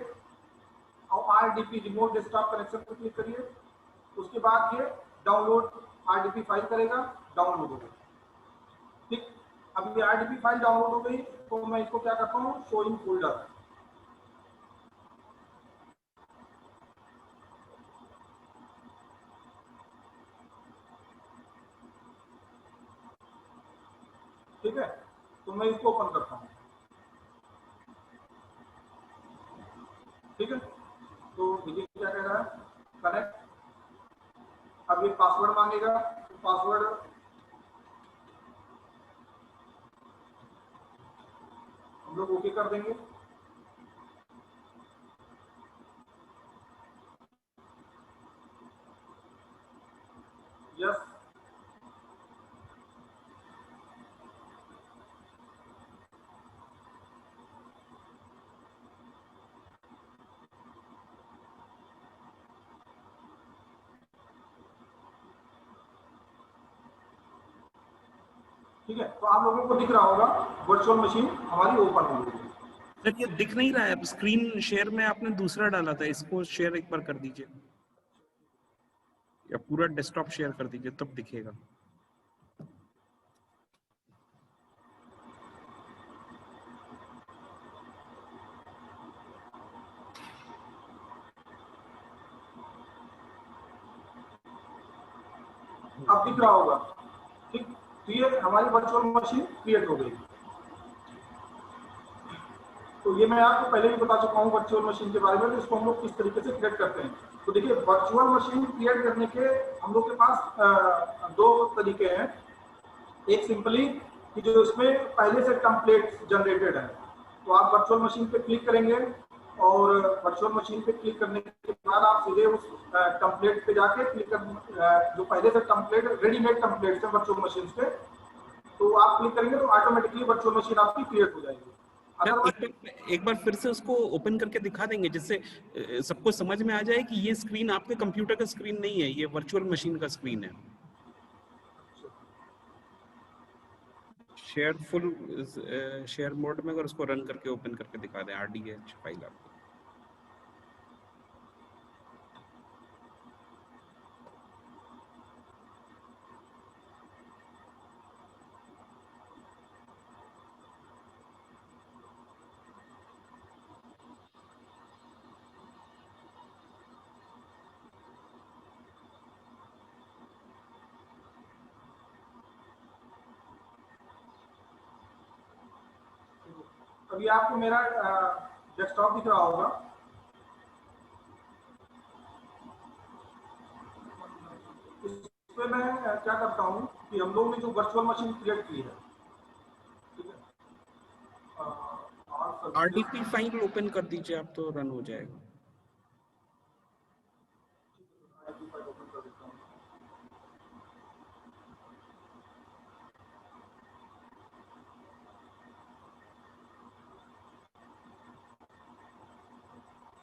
और RDP रिमोट डेस्कटॉप कनेक्शन पर क्लिक करिए। उसके बाद ये डाउनलोड RDP फाइल करेगा, डाउनलोड होगा। ठीक, अब ये RDP फाइल डाउनलोड हो गई तो मैं इसको क्या करता हूँ, शो इन फोल्डर। ठीक है, तो मैं इसको ओपन करता हूँ। ठीक है, तो देखिए क्या कह रहा है, कनेक्ट। अब ये पासवर्ड मांगेगा, तो पासवर्ड हम लोग ओके कर देंगे। यस, ठीक है, तो आप लोगों को दिख रहा होगा वर्चुअल मशीन हमारी ओपन हो गई। सर ये दिख नहीं रहा है, स्क्रीन शेयर में आपने दूसरा डाला था, इसको शेयर एक बार कर दीजिए या पूरा डेस्कटॉप शेयर कर दीजिए तब दिखेगा। अब दिख रहा होगा। ठीक, तो ये हमारी वर्चुअल मशीन क्रिएट हो गई। तो ये मैं आपको पहले भी बता चुका हूँ वर्चुअल मशीन के बारे में, तो इसको हम लोग किस तरीके से क्रिएट करते हैं। तो देखिए वर्चुअल मशीन क्रिएट करने के हम लोग के पास दो तरीके हैं। एक सिंपली कि जो इसमें पहले से टेम्पलेट जनरेटेड है, तो आप वर्चुअल मशीन पे क्लिक करेंगे और वर्चुअल मशीन पे क्लिक करने के बाद आप सीधे उस टेम्पलेट पे जाके क्लिक कर, जो पहले से टेम्पलेट रेडीमेड टेम्पलेट्स हैं वर्चुअल मशीन पे, तो आप क्लिक करेंगे तो ऑटोमेटिकली वर्चुअल मशीन आपकी क्रिएट हो जाएगी। एक बार फिर से उसको ओपन करके दिखा देंगे जिससे सबको समझ में आ जाए कि ये स्क्रीन आपके कंप्यूटर का स्क्रीन नहीं है, ये वर्चुअल मशीन का स्क्रीन है। शेयर फुल शेयर मोड में अगर उसको रन करके ओपन करके दिखा दें RDH फाइल आपको। अभी आपको मेरा डेस्कटॉप दिख रहा होगा। इस पे मैं क्या करता हूँ कि हम लोगों ने जो वर्चुअल मशीन क्रिएट की है, ठीक है, RDP फाइल ओपन कर दीजिए आप तो रन हो जाएगा।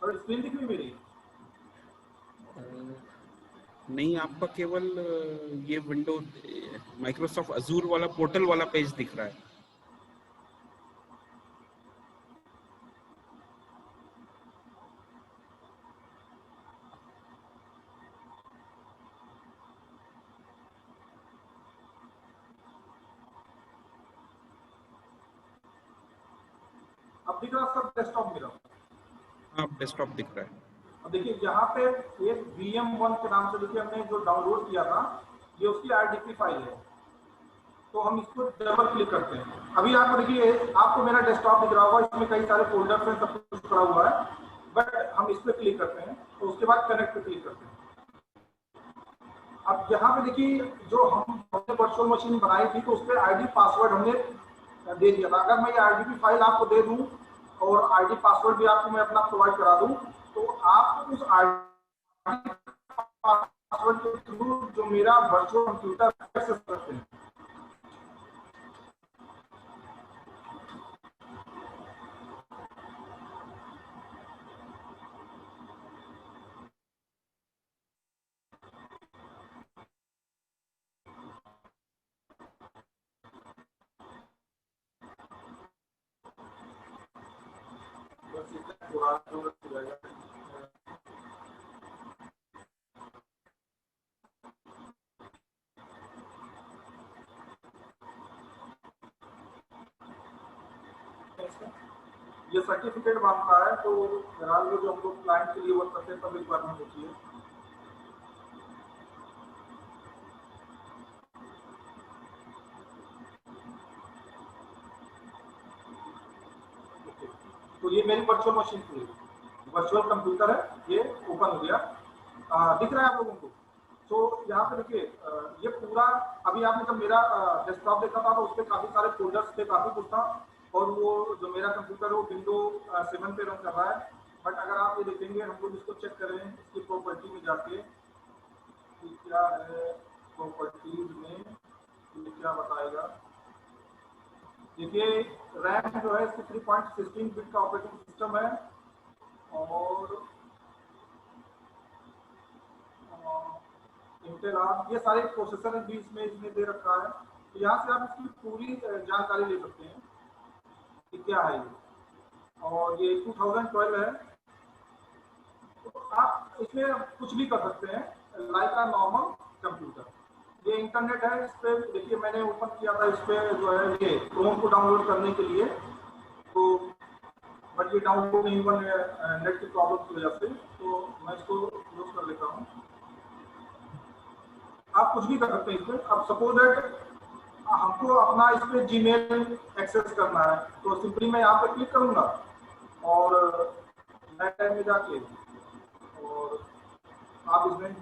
और स्क्रीन दिख रही मेरी? नहीं, आपका केवल ये विंडो माइक्रोसॉफ्ट अजूर वाला पोर्टल वाला पेज दिख रहा है। अब दिख रहा है सब डेस्कटॉप मेरा? हाँ, डेस्कटॉप दिख रहा है। अब देखिए यहाँ पे एक VM1 के नाम से देखिए हमने जो डाउनलोड किया था, ये उसकी RDP फाइल है। तो हम इसको डबल क्लिक करते हैं। अभी आपको देखिए, आपको मेरा डेस्कटॉप दिख रहा होगा, इसमें कई सारे फोल्डर्स हैं, सब कुछ पड़ा हुआ है। बट हम इस पर क्लिक करते हैं, तो उसके बाद कनेक्ट पे क्लिक करते हैं। अब यहाँ पे देखिए, जो हमने वर्चुअल मशीन बनाई थी, तो उस पर ID पासवर्ड हमने दे दिया था। अगर मैं ये RDP फाइल आपको दे दूं और ID पासवर्ड भी आपको मैं अपना प्रोवाइड करा दूं, तो आप उस ID पासवर्ड के थ्रू जो मेरा वर्चुअल कंप्यूटर एक्सेस करते हैं। ये सर्टिफिकेट मांगता है, तो फिलहाल वो जो हम लोग क्लाइंट के लिए वर्क करते हैं तब रिक्वायरमेंट होती है। तो ये मेरी वर्चुअल मशीन थी, वर्चुअल कंप्यूटर है, ये ओपन हो गया। दिख रहा है आप लोगों को? तो यहाँ पे देखिए, ये पूरा, अभी आपने जब मेरा डेस्कटॉप देखा था तो उस पर काफी सारे फोल्डर्स थे, काफी कुछ था, और वो जो मेरा कंप्यूटर है वो विंडो 7 पे रन कर रहा है। बट अगर आप ये देखेंगे, हम लोग इसको चेक करें इसकी प्रॉपर्टी में जाके कि क्या है प्रॉपर्टीज में, ये क्या बताएगा। देखिए, रैम जो है इसकी 3.16 बिट का ऑपरेटिंग सिस्टम है, और इंटेल आर्म, ये सारे प्रोसेसर भी इसमें इसने दे रखा है। तो यहाँ से आप इसकी पूरी जानकारी ले सकते हैं कि क्या है ये। और ये 2012 है, तो आप इसमें कुछ भी कर सकते हैं, लाइक अ नॉर्मल कंप्यूटर। ये इंटरनेट है, इस पे देखिए मैंने ओपन किया था, इस पे जो है ये क्रोम को डाउनलोड करने के लिए, तो बट ये डाउनलोड नहीं हुआ नेट की प्रॉब्लम की वजह से, तो मैं इसको क्लोज कर लेता हूँ। आप कुछ भी कर सकते हैं इसमें। अब सपोज दैट हमको अपना इस पे जीमेल एक्सेस करना है, तो सिंपली मैं यहाँ पे क्लिक करूंगा और नए टाइम में जाके, और आप इसमें,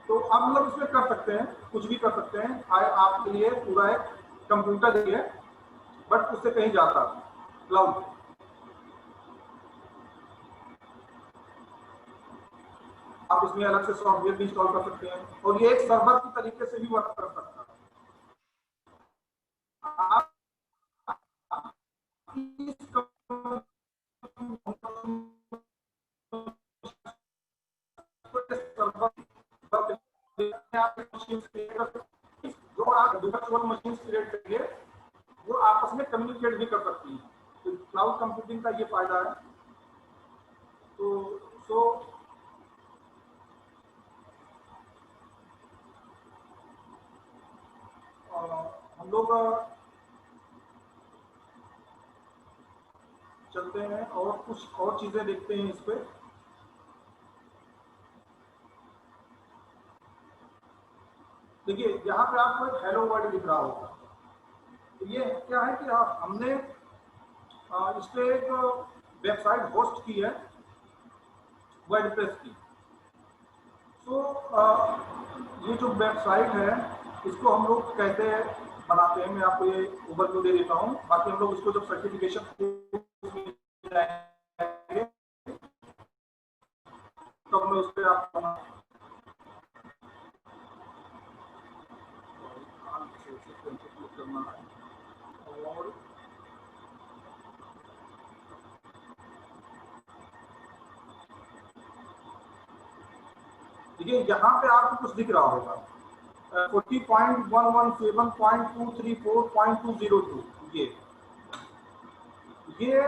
तो आप मतलब इसमें कर सकते हैं, कुछ भी कर सकते हैं। आपके लिए पूरा एक कंप्यूटर ही है, बट उससे कहीं जाता क्लाउड। आप इसमें अलग से सॉफ्टवेयर भी इंस्टॉल कर सकते हैं, और ये एक सर्वर की तरीके से भी वर्क कर सकता है। आप जो आप वर्चुअल मशीन क्रिएट करेंगे, वो आपस में कम्युनिकेट भी कर सकती है। तो क्लाउड कंप्यूटिंग का ये फायदा है। तो सो हम लोग चलते हैं और कुछ और चीजें देखते हैं इस पे। देखिए, यहाँ पे आपको एक हेलो वर्ल्ड दिख रहा होगा। तो ये क्या है कि हमने इस पे एक वेबसाइट होस्ट की है, वर्डप्रेस की। तो ये जो वेबसाइट है, इसको हम लोग कहते हैं, बनाते हैं, मैं आपको ये ओवरव्यू दे देता हूँ। बाकी हम लोग इसको जब सर्टिफिकेशन जाएंगे तो मैं उस पर आपको करना है। और देखिए यहाँ पे आपको कुछ दिख रहा होगा 40.1117.234.202 ये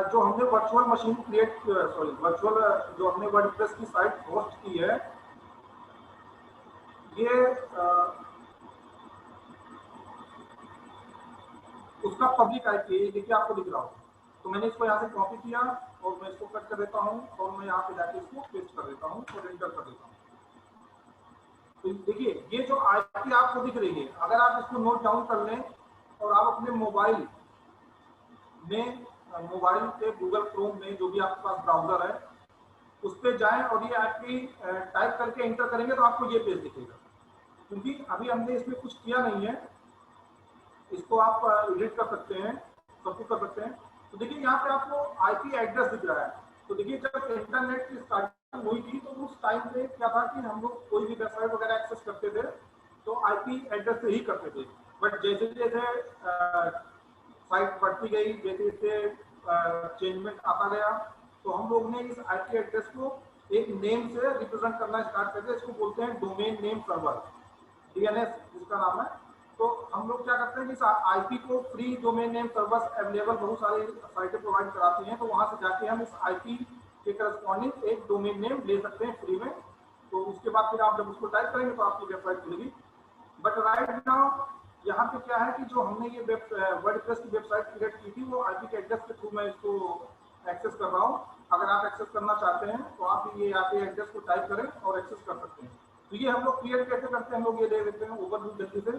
जो हमने वर्चुअल मशीन क्रिएट वर्चुअल जो हमने वर्डप्रेस की साइट होस्ट की है ये उसका पब्लिक आईपी है। देखिए आपको दिख रहा हो, तो मैंने इसको यहाँ से कॉपी किया और मैं इसको कट कर देता हूँ और मैं यहाँ पे जाके इसको पेस्ट कर देता हूँ और एंटर कर देता हूँ। तो देखिए ये जो आईपी आपको दिख रही है, अगर आप इसको नोट डाउन कर लें और आप अपने मोबाइल पे गूगल क्रोम में जो भी आपके पास ब्राउजर है उस पर जाएं और ये आईपी टाइप करके एंटर करेंगे तो आपको ये पेज दिखेगा। क्योंकि अभी हमने इसमें कुछ किया नहीं है, इसको आप एडिट कर सकते हैं, सब कुछ कर सकते हैं। तो देखिए यहाँ पे आपको आईपी एड्रेस दिख रहा है। तो देखिए जब इंटरनेट की स्टार्टिंग हुई थी तो उस टाइम पे क्या था कि हम लोग कोई भी वेबसाइट वगैरह एक्सेस करते थे तो आईपी एड्रेस से ही करते थे। बट जैसे जैसे साइट बढ़ती गई, जैसे जैसे चेंजमेंट आता गया, तो हम लोग ने इस आईपी एड्रेस को एक नेम से रिप्रेजेंट करना स्टार्ट कर दिया। इसको बोलते हैं डोमेन नेम सर्वर, डीएनएस जिसका नाम है। तो हम लोग क्या करते हैं कि आईपी को free domain name servers available बहुत सारी साइटें प्रोवाइड कराती हैं, तो वहां से जाके हम इस आईपी के करस्पॉन्डिंग एक डोमेन नेम ले सकते हैं फ्री में। तो उसके बाद फिर आप जब उसको टाइप करेंगे तो आपकी वेबसाइट खुलेगी। बट राइट नाउ यहाँ पे क्या है कि जो हमने ये वर्डप्रेस की वेबसाइट क्रिएट की थी वो आईपी के एड्रेस के थ्रू मैं इसको एक्सेस कर रहा हूँ। अगर आप एक्सेस करना चाहते हैं तो आप ये यहाँ पे एड्रेस को टाइप करें और एक्सेस कर सकते हैं। तो ये हम लोग क्रिएट कैसे करते हैं, हम लोग ये दे देते हैं ओवरव्यू जल्दी से।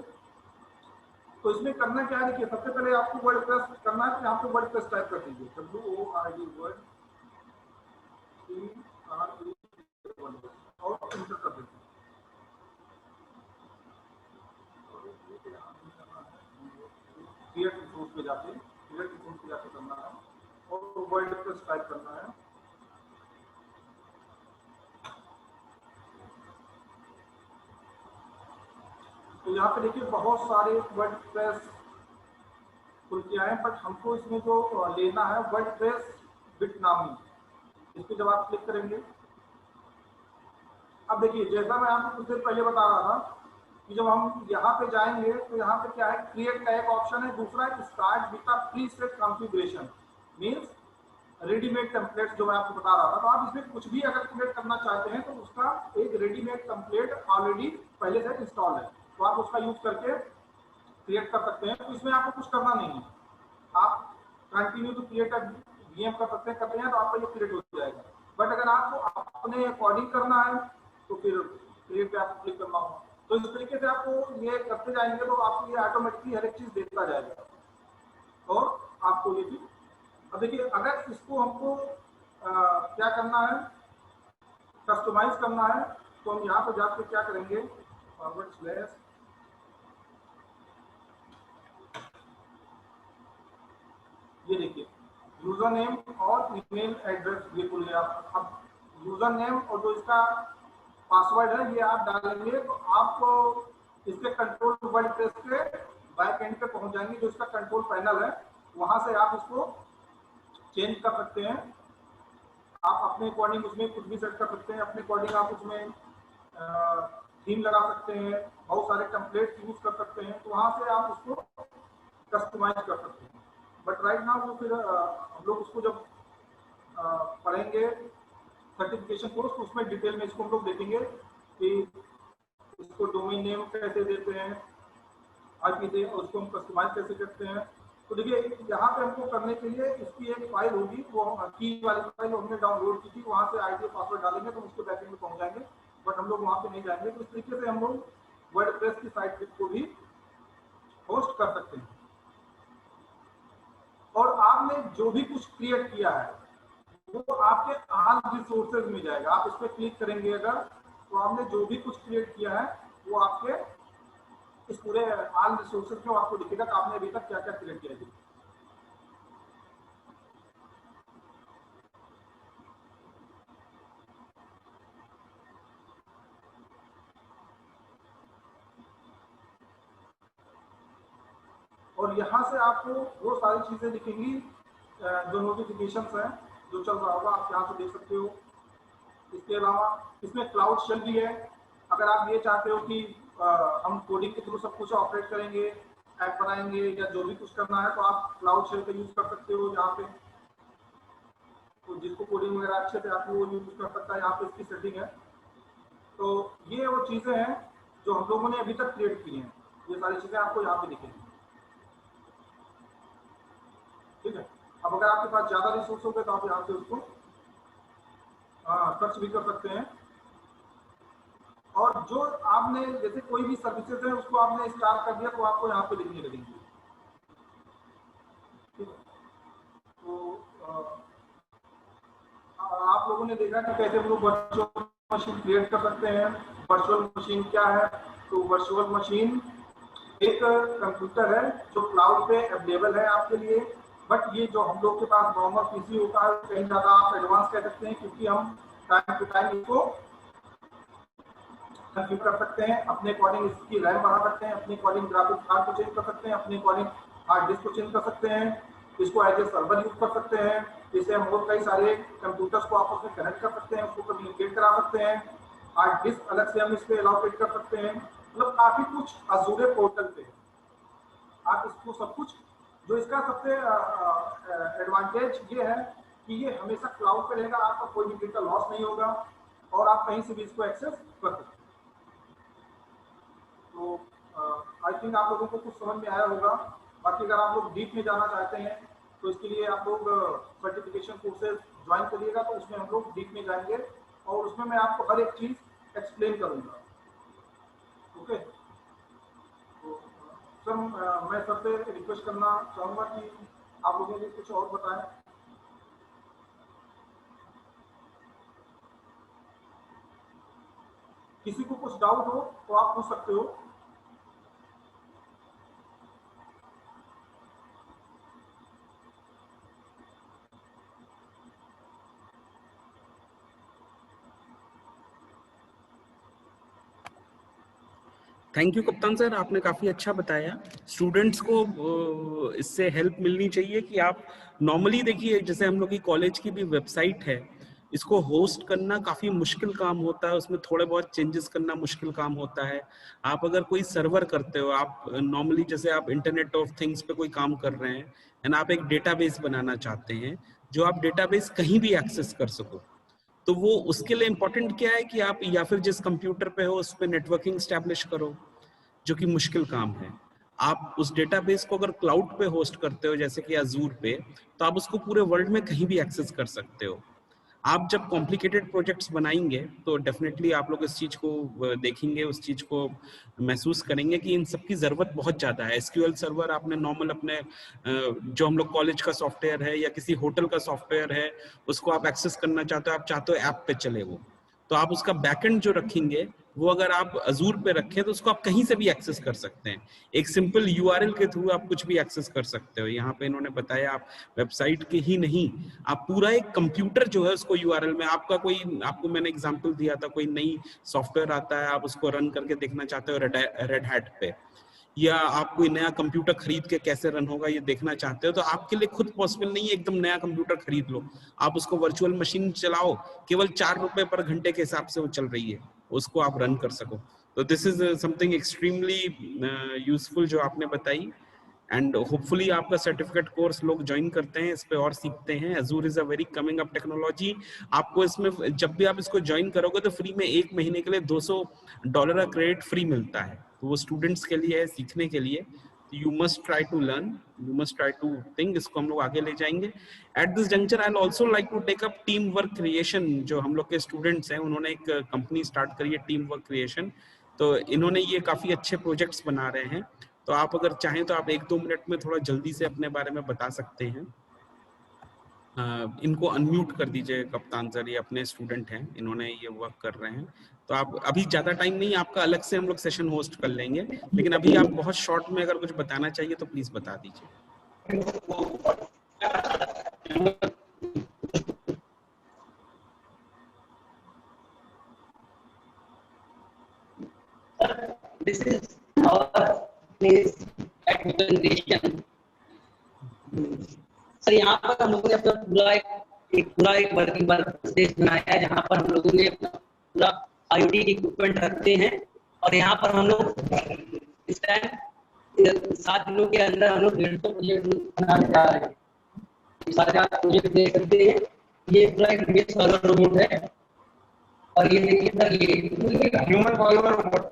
तो इसमें करना क्या है, देखिए सबसे पहले आपको वर्डप्रेस करना है, तो यहाँ पे वर्डप्रेस टाइप कर दीजिए, WORD वर्ड और एंटर कर दीजिए। क्रिएट रिसोर्स पे जाके करना है और वर्डप्रेस टाइप करना है। तो यहाँ पे देखिए बहुत सारे वर्डप्रेस खुल के आए, बट हमको इसमें जो लेना है वर्डप्रेस बिटनामी, इस पर जब आप क्लिक करेंगे, अब देखिए जैसा मैं आपको कुछ देर पहले बता रहा था कि जब हम यहाँ पे जाएंगे तो यहाँ पे क्या है, क्रिएट का एक ऑप्शन है, दूसरा है start with a preset configuration, means readymade templates जो मैं आपको बता रहा था। तो आप इसमें कुछ भी अगर क्रिएट करना चाहते हैं तो उसका एक रेडीमेड टेम्पलेट ऑलरेडी पहले से इंस्टॉल है, तो आप उसका यूज करके क्रिएट कर सकते हैं। तो इसमें आपको कुछ करना नहीं है, आप कंटिन्यू टू क्रिएट वीएम कर सकते हैं, करते हैं तो आपका ये क्रिएट हो जाएगा। बट अगर आपको अपने अकॉर्डिंग करना है तो फिर क्रिएट पे आपको क्लिक करना होगा। तो इस तरीके से आपको ये करते जाएंगे तो आपको ये ऑटोमेटिकली हर एक चीज देता जाएगा और आपको ये चीज। अब देखिए अगर इसको हमको क्या करना है, कस्टमाइज करना है, तो हम यहाँ पर जाकर क्या करेंगे, फॉरवर्ड स्लैश ये देखिए यूजर नेम और ईमेल एड्रेस ये खुल गया। अब यूजर नेम और जो इसका पासवर्ड है ये आप डालेंगे तो आपको इसके कंट्रोल वर्डप्रेस के बैक एंड पे पहुंच जाएंगे, जो इसका कंट्रोल पैनल है वहां से आप इसको चेंज कर सकते हैं। आप अपने अकॉर्डिंग उसमें कुछ भी सेट कर सकते हैं, अपने अकॉर्डिंग आप उसमें थीम लगा सकते हैं, बहुत सारे टेम्पलेट्स यूज कर सकते हैं, तो वहां से आप उसको कस्टमाइज कर सकते हैं। बट राइट नाउ वो फिर हम लोग उसको जब पढ़ेंगे सर्टिफिकेशन कोर्स तो उसमें डिटेल में इसको हम लोग देखेंगे कि इसको डोमेन नेम कैसे देते हैं, आईपी से, और उसको हम कस्टमाइज कैसे करते हैं। तो देखिए यहाँ पे हमको करने के लिए इसकी एक फाइल होगी, वो की वाली फाइल हमने डाउनलोड की थी, वहाँ से आईडी पासवर्ड डालेंगे तो उसके बैकएंड में पहुँच जाएंगे, बट हम लोग वहाँ पे नहीं जाएंगे। तो इस तरीके से हम लोग वर्डप्रेस की साइट को भी होस्ट कर सकते हैं। और आपने जो भी कुछ क्रिएट किया है वो आपके ऑल रिसोर्सेज में जाएगा। आप इस पर क्लिक करेंगे अगर, तो आपने जो भी कुछ क्रिएट किया है वो आपके इस पूरे ऑल रिसोर्सेज में आपको दिखेगा कि आपने अभी तक क्या क्या क्रिएट किया है। और यहाँ से आपको वो सारी चीजें दिखेंगी जो नोटिफिकेशंस हैं जो चल रहा होगा, आप यहाँ से देख सकते हो। इसके अलावा इसमें क्लाउड शेल भी है। अगर आप ये चाहते हो कि हम कोडिंग के थ्रू सब कुछ ऑपरेट करेंगे, ऐप बनाएंगे या जो भी कुछ करना है, तो आप क्लाउड शेल का यूज कर सकते हो। यहाँ पे तो जिसको कोडिंग वगैरह अच्छे से आती है वो यूज कर सकता है। यहाँ पे इसकी सेटिंग है। तो ये वो चीजें हैं जो हम लोगों ने अभी तक क्रिएट की हैं। ये सारी चीजें आपको यहाँ पे दिखेंगी, ठीक है। अब अगर आपके पास ज्यादा रिसोर्स हो गए तो आप यहाँ से उसको सर्च भी कर सकते हैं। और जो आपने जैसे कोई भी सर्विसेज है उसको आपने स्टार्ट कर दिया तो आपको यहाँ पे लिखने लगेंगे, ठीक है। तो आप लोगों ने देखा कि कैसे हम लोग वर्चुअल मशीन क्रिएट कर सकते हैं। वर्चुअल मशीन क्या है? तो वर्चुअल मशीन एक कंप्यूटर है जो क्लाउड पे अवेलेबल है आपके लिए। बट ये जो हम लोग के पास नॉर्मल पीसी होता है कहीं ज़्यादा आप एडवांस कह सकते हैं, क्योंकि हम टाइम टू टाइम इसको कन्फ्यूज कर सकते हैं। अपने अकॉर्डिंग इसकी रैम बढ़ा सकते हैं, अपने अकॉर्डिंग ग्राफिक्स कार्ड को चेंज कर सकते हैं, अपने अकॉर्डिंग हार्ड डिस्क को चेंज कर सकते हैं। इसको एज ए सर्वर यूज कर सकते हैं। इसे हम लोग कई सारे कंप्यूटर्स को आपस में कनेक्ट कर सकते हैं, उसको कम्युनिकेट करा सकते हैं। हार्ड डिस्क अलग से हम इस पर एलोकेट कर सकते हैं। मतलब काफी कुछ अज़ूर पोर्टल पे आप इसको सब कुछ। जो इसका सबसे एडवांटेज ये है कि ये हमेशा क्लाउड पे रहेगा, आपका कोई भी डेटा लॉस नहीं होगा और आप कहीं से भी इसको एक्सेस कर सकते हैं। तो आई थिंक आप लोगों को कुछ समझ में आया होगा। बाकी अगर आप लोग डीप में जाना चाहते हैं तो इसके लिए आप लोग सर्टिफिकेशन कोर्सेज ज्वाइन करिएगा, तो उसमें हम लोग डीप में जाएंगे और उसमें मैं आपको हर एक चीज़ एक्सप्लेन करूँगा, ओके। तो सर मैं सबसे रिक्वेस्ट करना चाहूँगा कि आप लोगों ने कुछ और बताएं। किसी को कुछ डाउट हो तो आप पूछ सकते हो। थैंक यू कप्तान सर, आपने काफी अच्छा बताया। स्टूडेंट्स को इससे हेल्प मिलनी चाहिए कि आप नॉर्मली देखिए, जैसे हम लोग की कॉलेज की भी वेबसाइट है, इसको होस्ट करना काफी मुश्किल काम होता है, उसमें थोड़े बहुत चेंजेस करना मुश्किल काम होता है। आप अगर कोई सर्वर करते हो, आप नॉर्मली जैसे आप इंटरनेट ऑफ थिंग्स पे कोई काम कर रहे हैं एंड आप एक डेटाबेस बनाना चाहते हैं, जो आप डेटाबेस कहीं भी एक्सेस कर सको, तो वो उसके लिए इंपॉर्टेंट क्या है कि आप या फिर जिस कंप्यूटर पे हो उस पर नेटवर्किंग स्टैब्लिश करो, जो कि मुश्किल काम है। आप उस डेटाबेस को अगर क्लाउड पे होस्ट करते हो जैसे कि अजूर पे, तो आप उसको पूरे वर्ल्ड में कहीं भी एक्सेस कर सकते हो। आप जब कॉम्प्लिकेटेड प्रोजेक्ट्स बनाएंगे तो डेफिनेटली आप लोग इस चीज को देखेंगे, उस चीज को महसूस करेंगे कि इन सब की जरूरत बहुत ज्यादा है। एसक्यूएल सर्वर आपने नॉर्मल अपने जो हम लोग कॉलेज का सॉफ्टवेयर है या किसी होटल का सॉफ्टवेयर है, उसको आप एक्सेस करना चाहते हो, आप चाहते हो ऐप पे चले वो, तो आप उसका बैकएंड जो रखेंगे वो अगर आप अजूर पे रखें तो उसको आप कहीं से भी एक्सेस कर सकते हैं। एक सिंपल यूआरएल के थ्रू आप कुछ भी एक्सेस कर सकते हो। यहाँ पे इन्होंने बताया आप वेबसाइट के ही नहीं, आप पूरा एक कंप्यूटर जो है उसको यूआरएल में, आपका कोई, आपको मैंने एग्जांपल दिया था, कोई नई सॉफ्टवेयर आता है, आप उसको रन करके देखना चाहते हो रेड हैट पे, या आप कोई नया कंप्यूटर खरीद के कैसे रन होगा ये देखना चाहते हो, तो आपके लिए खुद पॉसिबल नहीं है एकदम नया कंप्यूटर खरीद लो। आप उसको वर्चुअल मशीन चलाओ, केवल 4 रुपए पर घंटे के हिसाब से वो चल रही है, उसको आप रन कर सको। तो this is something extremely useful जो आपने बताई, एंड होपफुली आपका सर्टिफिकेट कोर्स लोग ज्वाइन करते हैं, इस पे और सीखते हैं। Azzur is a very coming up technology. आपको इसमें जब भी आप इसको ज्वाइन करोगे तो फ्री में 1 महीने के लिए $200 का क्रेडिट फ्री मिलता है, तो वो स्टूडेंट्स के लिए है, सीखने के लिए। You must try to learn, you must try to think, इसको हम लोग आगे ले जाएंगे। At this juncture I also like to take up team work creation. जो हम लोग के स्टूडेंट्स हैं उन्होंने एक कंपनी स्टार्ट करी है टीम वर्क क्रिएशन, तो इन्होंने ये काफी अच्छे प्रोजेक्ट्स बना रहे हैं। तो आप अगर चाहें तो आप 1-2 मिनट में थोड़ा जल्दी से अपने बारे में बता सकते हैं। इनको अनम्यूट कर दीजिए कप्तान सर, ये अपने स्टूडेंट हैं, इन्होंने ये वर्क कर रहे हैं। तो आप अभी ज्यादा टाइम नहीं, आपका अलग से हम लोग सेशन होस्ट कर लेंगे, लेकिन अभी आप बहुत शॉर्ट में अगर कुछ बताना चाहिए तो प्लीज बता दीजिए। This is our place at generation. Sir यहाँ पर हम लोगों ने अपना पूरा एक एक वर्किंग स्पेस बनाया है जहाँ पर हम लोगों ने अपना पूरा IoT इक्विपमेंट रखते हैं और यहाँ पर हम लोग इस टाइम 7 दिनों के अंदर हम लोग 150 प्रोजेक्ट बनाने जा रहे हैं। सारे आप प्रोजेक्ट देख सकते हैं, ये पूरा एक रियल सर्वर रोबोट है और ये देखिए सर ये ह्यूमन फॉलोअर रोबोट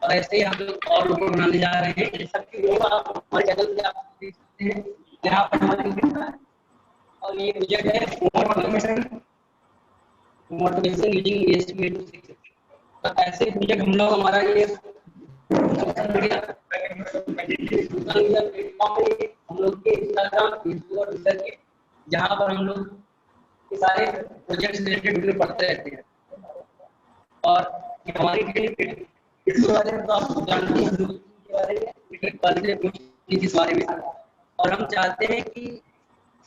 और ऐसे ही हम लोग और रोबोट बनाने जा रहे हैं। सबके लोग आप हमारे चैनल पे आप देख सकते हैं, यहाँ पर हमारे और ये प्रोजेक्ट है ऑटोमेशन यूजिंग एस्टिमेट। तो ऐसे प्रोजेक्ट हम लोग हमारा ये सोशल मीडिया प्लेटफॉर्म पे हम लोग के इंस्टाग्राम, फेसबुक और ट्विटर के, जहाँ पर हम लोग ये सारे प्रोजेक्ट से रिलेटेड वीडियो पढ़ते रहते हैं। और हमारी ट्रेनिंग इसके बारे में तो आप जानते हैं, के बारे में इस बारे में, और हम चाहते हैं कि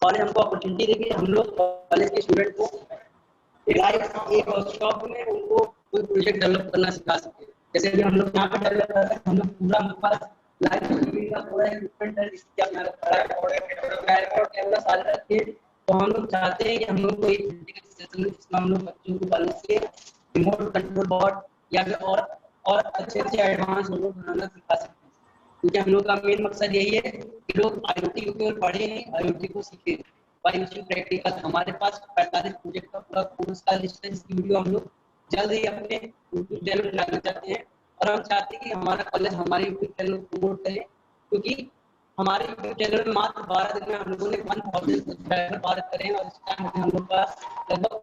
कॉलेज हमको अपॉर्चुनिटी देगी, हम लोग कॉलेज के स्टूडेंट को एक वर्कशॉप में उनको कोई प्रोजेक्ट डेवलप करना सिखा सकते हैं। जैसे कि हम लोग यहाँ पे डेवलप कर रहे हैं, हम लोग पूरा हमारे पास लाइव स्ट्रीमिंग का पूरा इक्विपमेंट है, जिसके कैमरा सारे रखते हैं। तो हम लोग चाहते हैं कि हम लोग को एक सेशन जिसमें हम लोग बच्चों को कॉलेज से रिमोट कंट्रोल बोर्ड या फिर और अच्छे एडवांस लोग बनाना सिखा सकते हैं, क्योंकि हम लोग का मेन मकसद यही है कि लोग IoT को केवल पढ़े नहीं, IoT को सीखे बाय यूजिंग प्रैक्टिकल। हमारे पास 45 प्रोजेक्ट का पूरा कोर्स का लिस्ट है, जिसकी वीडियो हम लोग जल्द ही अपने YouTube चैनल पर डालना चाहते हैं। और हम चाहते हैं कि हमारा कॉलेज हमारे YouTube चैनल को प्रमोट करे, क्योंकि हमारे YouTube चैनल में मात्र 12 दिन में हम लोगों ने 1000 सब्सक्राइबर पार करे हैं और इस टाइम हम लोग का लगभग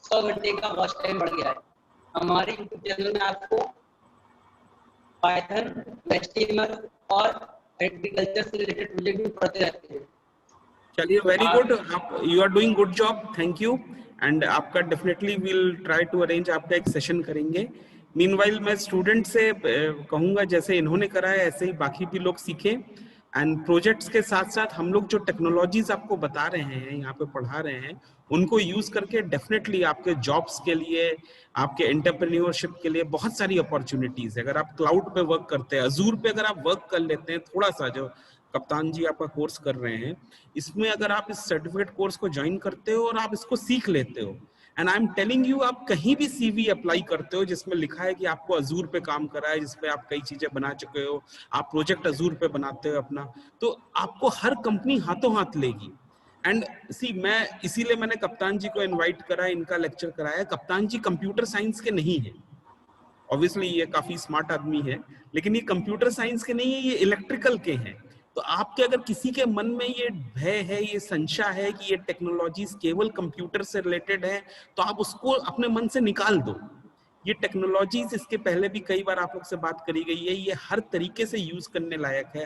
100 घंटे का वॉच टाइम बढ़ गया है। हमारे YouTube चैनल में आपको पाइथन, HTML और एग्रीकल्चर से रिलेटेड प्रोजेक्ट भी पढ़ते रहते हैं। चलिए, वेरी गुड, आप you are doing good job, thank you. And आपका definitely will try to arrange, आपका एक सेशन करेंगे। मीनवाइल मैं स्टूडेंट से कहूँगा जैसे इन्होंने करा है ऐसे ही बाकी भी लोग सीखें। एंड प्रोजेक्ट्स के साथ साथ हम लोग जो टेक्नोलॉजीज आपको बता रहे हैं, यहाँ पे पढ़ा रहे हैं, उनको यूज करके डेफिनेटली आपके जॉब्स के लिए, आपके एंटरप्रेन्योरशिप के लिए बहुत सारी अपॉर्चुनिटीज है। अगर आप क्लाउड पे वर्क करते हैं, अजूर पे अगर आप वर्क कर लेते हैं, थोड़ा सा जो कप्तान जी आपका कोर्स कर रहे हैं, इसमें अगर आप इस सर्टिफिकेट कोर्स को ज्वाइन करते हो और आप इसको सीख लेते हो, and I am telling you, आप कहीं भी CV अप्लाई करते हो जिसमें लिखा है कि आपको अजूर पे काम करा है, जिसपे आप कई चीजें बना चुके हो, आप प्रोजेक्ट अजूर पे बनाते हो अपना, तो आपको हर कंपनी हाथों हाथ लेगी। एंड मैं इसीलिए मैंने कप्तान जी को इनवाइट करा, इनका लेक्चर कराया। कप्तान जी कंप्यूटर साइंस के नहीं है, ऑब्वियसली ये काफी स्मार्ट आदमी है, लेकिन ये कंप्यूटर साइंस के नहीं है, ये इलेक्ट्रिकल के हैं। तो आपके अगर किसी के मन में ये भय है, ये संशय है कि ये टेक्नोलॉजीज केवल कंप्यूटर से रिलेटेड है, तो आप उसको अपने मन से निकाल दो। ये टेक्नोलॉजीज, इसके पहले भी कई बार आप लोग से बात करी गई है, ये हर तरीके से यूज करने लायक है।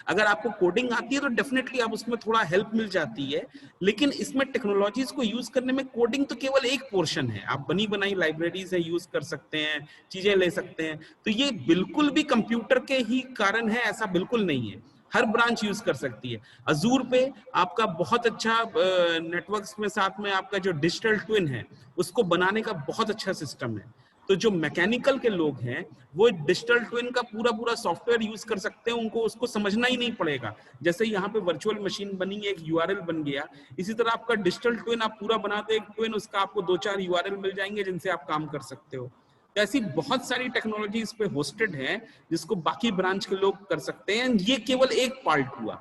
अगर आपको कोडिंग आती है तो डेफिनेटली आप उसमें थोड़ा हेल्प मिल जाती है, लेकिन इसमें टेक्नोलॉजीज को यूज करने में कोडिंग तो केवल एक पोर्शन है। आप बनी बनाई लाइब्रेरीज है यूज कर सकते हैं, चीजें ले सकते हैं। तो ये बिल्कुल भी कंप्यूटर के ही कारण है ऐसा बिल्कुल नहीं है, हर ब्रांच यूज कर सकती है। अजूर पे आपका बहुत अच्छा नेटवर्क्स में साथ में आपका जो डिजिटल ट्विन है उसको बनाने का बहुत अच्छा सिस्टम है। तो जो मैकेनिकल के लोग हैं वो डिजिटल ट्विन का पूरा सॉफ्टवेयर यूज कर सकते हैं, उनको उसको समझना ही नहीं पड़ेगा। जैसे यहाँ पे वर्चुअल मशीन बनी, एक URL बन गया, इसी तरह आपका डिजिटल ट्विन आप पूरा बनाते एक ट्विन, उसका आपको 2-4 URL मिल जाएंगे जिनसे आप काम कर सकते हो। तो ऐसी बहुत सारी टेक्नोलॉजी इस पे होस्टेड है जिसको बाकी ब्रांच के लोग कर सकते हैं। ये केवल एक पार्ट हुआ।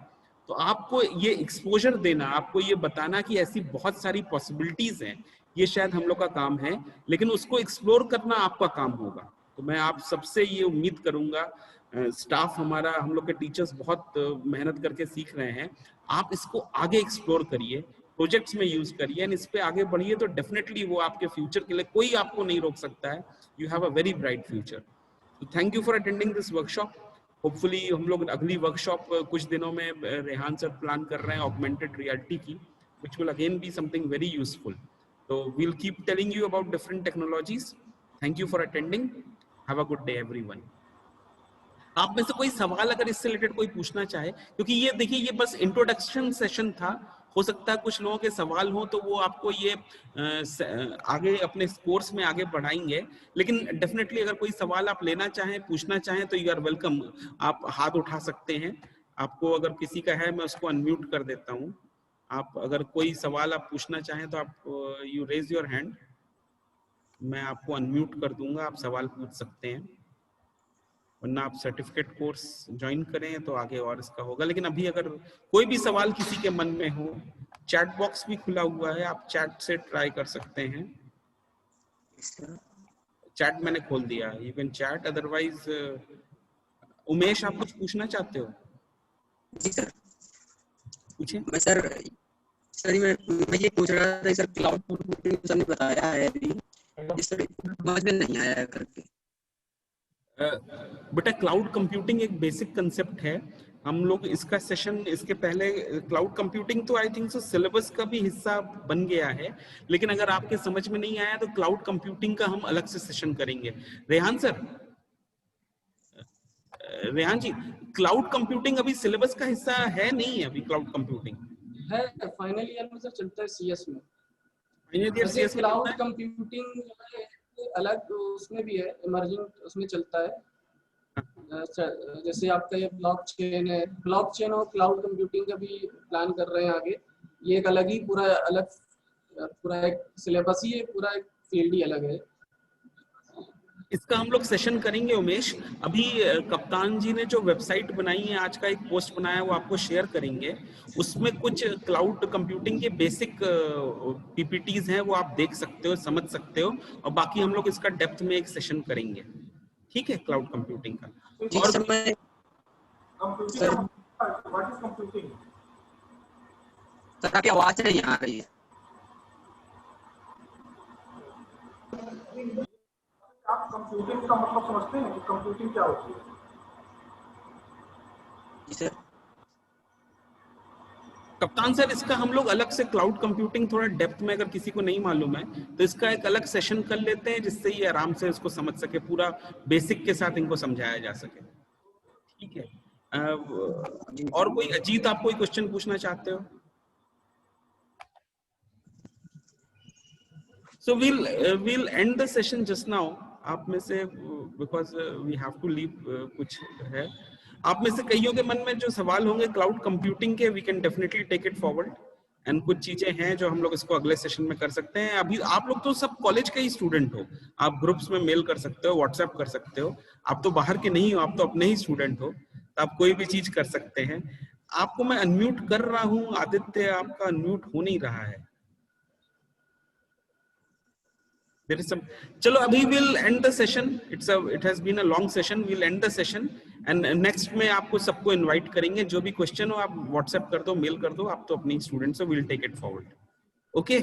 तो आपको ये एक्सपोजर देना, आपको ये बताना कि ऐसी बहुत सारी पॉसिबिलिटीज हैं, ये शायद हम लोग का काम है, लेकिन उसको एक्सप्लोर करना आपका काम होगा। तो मैं आप सबसे ये उम्मीद करूंगा, स्टाफ हमारा, हम लोग के टीचर्स बहुत मेहनत करके सीख रहे हैं, आप इसको आगे एक्सप्लोर करिए, प्रोजेक्ट्स में यूज करिए, एंड इस पे आगे बढ़िए, तो डेफिनेटली वो आपके फ्यूचर के लिए कोई आपको नहीं रोक सकता है। You have a very bright future. तो thank you for attending this workshop. Hopefully हम लोग अगली वर्कशॉप कुछ दिनों में रेहान सर प्लान कर रहे हैं ऑगमेंटेड रियलिटी की, which will again be something very useful. So we'll keep telling you about different technologies. Thank you for attending. Have a good day everyone. आप में से कोई सवाल अगर इससे रिलेटेड कोई पूछना चाहे, क्योंकि ये देखिए ये बस इंट्रोडक्शन सेशन था, हो सकता है कुछ लोगों के सवाल हो तो वो आपको ये आगे अपने कोर्स में आगे बढ़ाएंगे, लेकिन डेफिनेटली अगर कोई सवाल आप लेना चाहें, पूछना चाहें तो यू आर वेलकम, आप हाथ उठा सकते हैं। आपको अगर किसी का है मैं उसको अनम्यूट कर देता हूँ, आप अगर कोई सवाल आप पूछना चाहें तो आप यू रेज योर हैंड, मैं आपको अनम्यूट कर दूंगा, आप सवाल पूछ सकते हैं। वरना आप सर्टिफिकेट कोर्स ज्वाइन करें तो आगे और इसका होगा। लेकिन अभी अगर कोई भी सवाल किसी के मन में हो, चैट बॉक्स भी खुला हुआ है, आप चैट से ट्राई कर सकते हैं। चैट मैंने खोल दिया, you can chat. Otherwise Umesh, आप कुछ पूछना चाहते हो? जी सर, पूछे। मैं सर मैं ये पूछ रहा था सर, क्लाउड कंप्यूटिंग सर ने बताया है अभी, सर समझ में नहीं आया है करके। बेटा क्लाउड कंप्यूटिंग एक बेसिक कंसेप्ट है। हम लोग इसका सेशन इसके पहले, क्लाउड कंप्यूटिंग तो आई थिंक सो सिलेबस का भी हिस्सा बन गया है, लेकिन अगर आपके समझ में नहीं आया तो क्लाउड कंप्यूटिंग का हम अलग से सेशन करेंगे। रेहान सर, रेहान जी, क्लाउड कंप्यूटिंग अभी सिलेबस का हिस्सा है नहीं है? अभी क्लाउड कंप्यूटिंग है, फाइनल ईयर में सर चलता है सीएस में। वैसे क्लाउड कंप्यूटिंग अलग उसमें भी है, इमर्जिंग उसमें चलता है। जैसे आपका ये ब्लॉकचेन है, ब्लॉकचेन और क्लाउड कंप्यूटिंग का भी प्लान कर रहे हैं आगे। ये एक अलग ही पूरा एक सिलेबस ही है, पूरा एक फील्ड ही अलग है। इसका हम लोग सेशन करेंगे उमेश। अभी कप्तान जी ने जो वेबसाइट बनाई है, आज का एक पोस्ट बनाया है, वो आपको शेयर करेंगे। उसमें कुछ क्लाउड कंप्यूटिंग के बेसिक पीपीटीज हैं, वो आप देख सकते हो, समझ सकते हो, और बाकी हम लोग इसका डेप्थ में एक सेशन करेंगे, ठीक है, क्लाउड कंप्यूटिंग का। और सर मैं व्हाट इज कंप्यूटिंग? सर आपकी आवाज नहीं आ रही है। आप कंप्यूटिंग का मतलब समझते हैं कि कंप्यूटिंग क्या होती है? जी सर। कप्तान सर, इसका हम लोग अलग से क्लाउड कंप्यूटिंग थोड़ा डेप्थ में, अगर किसी को नहीं मालूम है तो इसका एक अलग सेशन कर लेते हैं, जिससे ये आराम से इसको समझ सके, पूरा बेसिक के साथ इनको समझाया जा सके, ठीक है। और कोई अजीत, आप कोई क्वेश्चन पूछना चाहते हो? So we'll end the session just now. आप में से, because we have to leave, कुछ है, आप में से कईयों के मन में जो सवाल होंगे क्लाउड कंप्यूटिंग के, we can definitely take it forward, and कुछ चीजें हैं जो हम लोग इसको अगले सेशन में कर सकते हैं। अभी आप लोग तो सब कॉलेज के ही स्टूडेंट हो, आप ग्रुप्स में मेल कर सकते हो, व्हाट्सएप कर सकते हो, आप तो बाहर के नहीं हो, आप तो अपने ही स्टूडेंट हो, तो आप कोई भी चीज कर सकते हैं। आपको मैं अनम्यूट कर रहा हूँ, आदित्य आपका अनम्यूट हो नहीं रहा है। There is some, चलो अभी we'll end the session. It has been a long session. We'll end the session and next में आपको सबको invite करेंगे। जो भी question हो आप WhatsApp कर दो, mail कर दो, आप तो अपनी students हो, we'll take it forward. Okay?